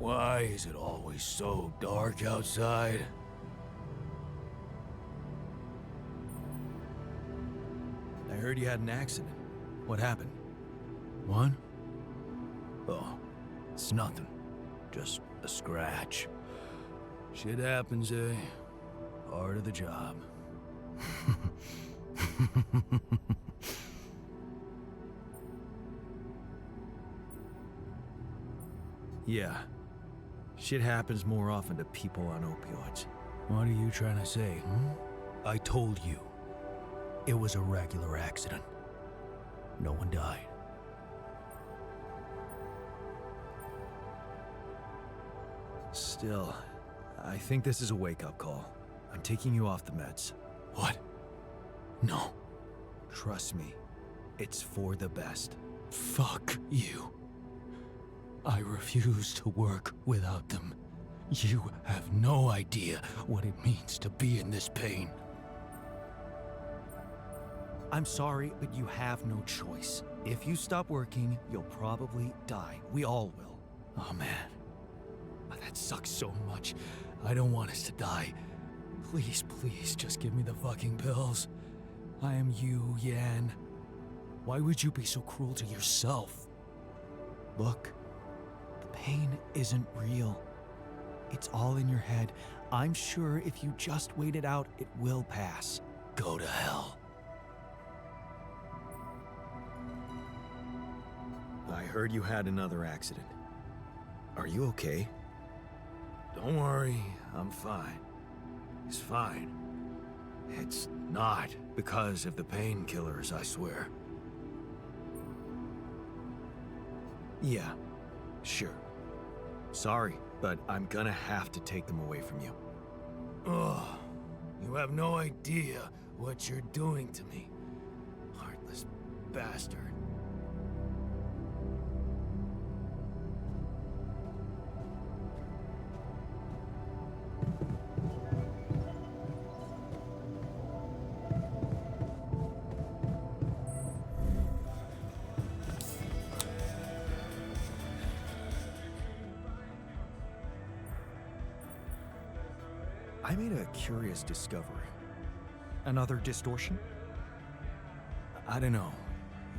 Why is it always so dark outside? I heard you had an accident. What happened? What? Oh, it's nothing. Just a scratch. Shit happens, eh? Part of the job. Yeah. Shit happens more often to people on opioids. What are you trying to say, I told you. It was a regular accident. No one died. Still, I think this is a wake-up call. I'm taking you off the meds. What? No. Trust me, it's for the best. Fuck you. I refuse to work without them. You have no idea what it means to be in this pain. I'm sorry, but you have no choice. If you stop working, you'll probably die. We all will. Oh man. That sucks so much. I don't want us to die. Please, please, just give me the fucking pills. I am you, Yan. Why would you be so cruel to yourself? Look, the pain isn't real. It's all in your head. I'm sure if you just wait it out, it will pass. Go to hell. I heard you had another accident. Are you okay? Don't worry, I'm fine. It's fine. It's not because of the painkillers, I swear. Yeah, sure. Sorry, but I'm gonna have to take them away from you. Ugh. You have no idea what you're doing to me. Heartless bastard. I made a curious discovery. Another distortion? I don't know.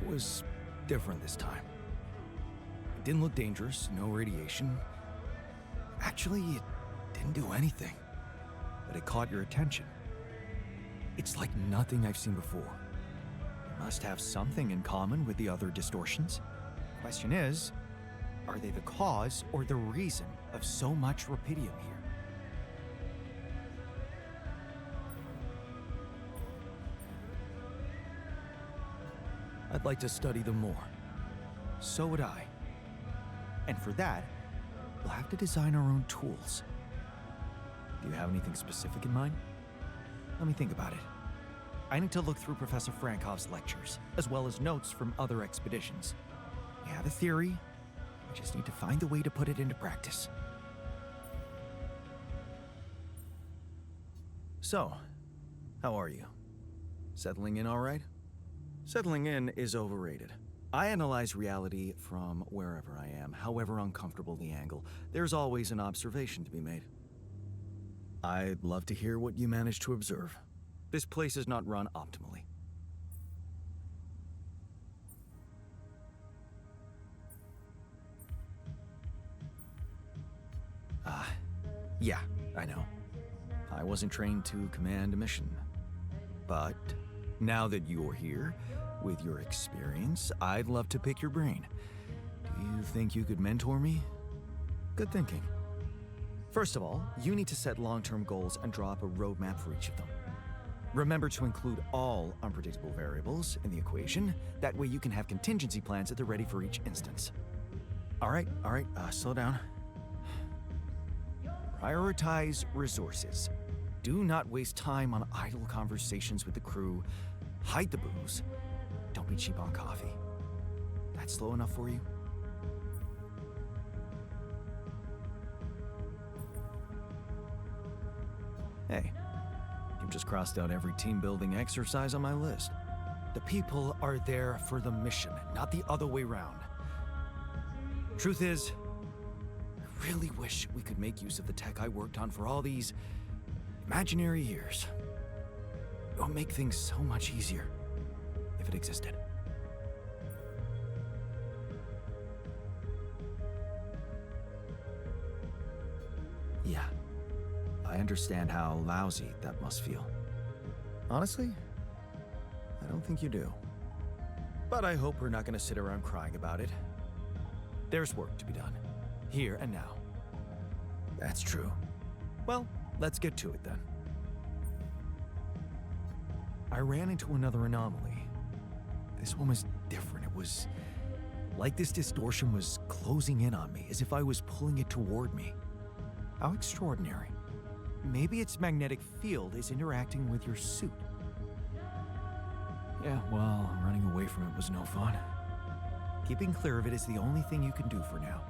It was different this time. It didn't look dangerous, no radiation. Actually, it didn't do anything. But it caught your attention. It's like nothing I've seen before. It must have something in common with the other distortions. Question is, are they the cause or the reason of so much rupidium here? I'd like to study them more. So would I. And for that, we'll have to design our own tools. Do you have anything specific in mind? Let me think about it. I need to look through Professor Frankov's lectures, as well as notes from other expeditions. I have a theory. I just need to find a way to put it into practice. So, how are you? Settling in all right? Settling in is overrated. I analyze reality from wherever I am, however uncomfortable the angle. There's always an observation to be made. I'd love to hear what you managed to observe. This place is not run optimally. Yeah, I know. I wasn't trained to command a mission. But now that you're here, with your experience, I'd love to pick your brain. Do you think you could mentor me? Good thinking. First of all, you need to set long-term goals and draw up a roadmap for each of them. Remember to include all unpredictable variables in the equation. That way you can have contingency plans at the ready for each instance. All right, slow down. Prioritize resources. Do not waste time on idle conversations with the crew. Hide the booze. Don't be cheap on coffee. That's slow enough for you? Hey, you've just crossed out every team-building exercise on my list. The people are there for the mission, not the other way round. Truth is, I really wish we could make use of the tech I worked on for all these imaginary years. It would make things so much easier if it existed. Yeah, I understand how lousy that must feel. Honestly, I don't think you do. But I hope we're not going to sit around crying about it. There's work to be done, here and now. That's true. Well, let's get to it then. I ran into another anomaly. This one was different. It was like this distortion was closing in on me, as if I was pulling it toward me. How extraordinary. Maybe its magnetic field is interacting with your suit. Yeah, well, running away from it was no fun. Keeping clear of it is the only thing you can do for now.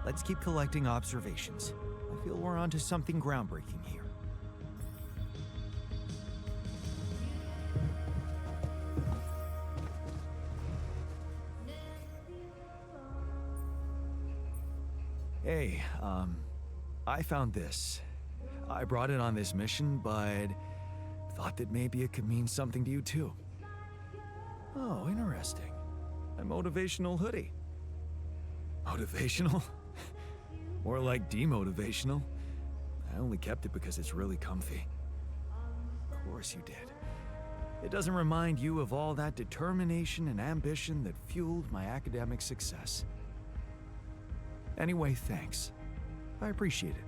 Let's keep collecting observations. I feel we're onto something groundbreaking here. Hey, I found this. I brought it on this mission, but thought that maybe it could mean something to you too. Oh, interesting. A motivational hoodie. Motivational? More like demotivational. I only kept it because it's really comfy. Of course you did. It doesn't remind you of all that determination and ambition that fueled my academic success. Anyway, thanks. I appreciate it.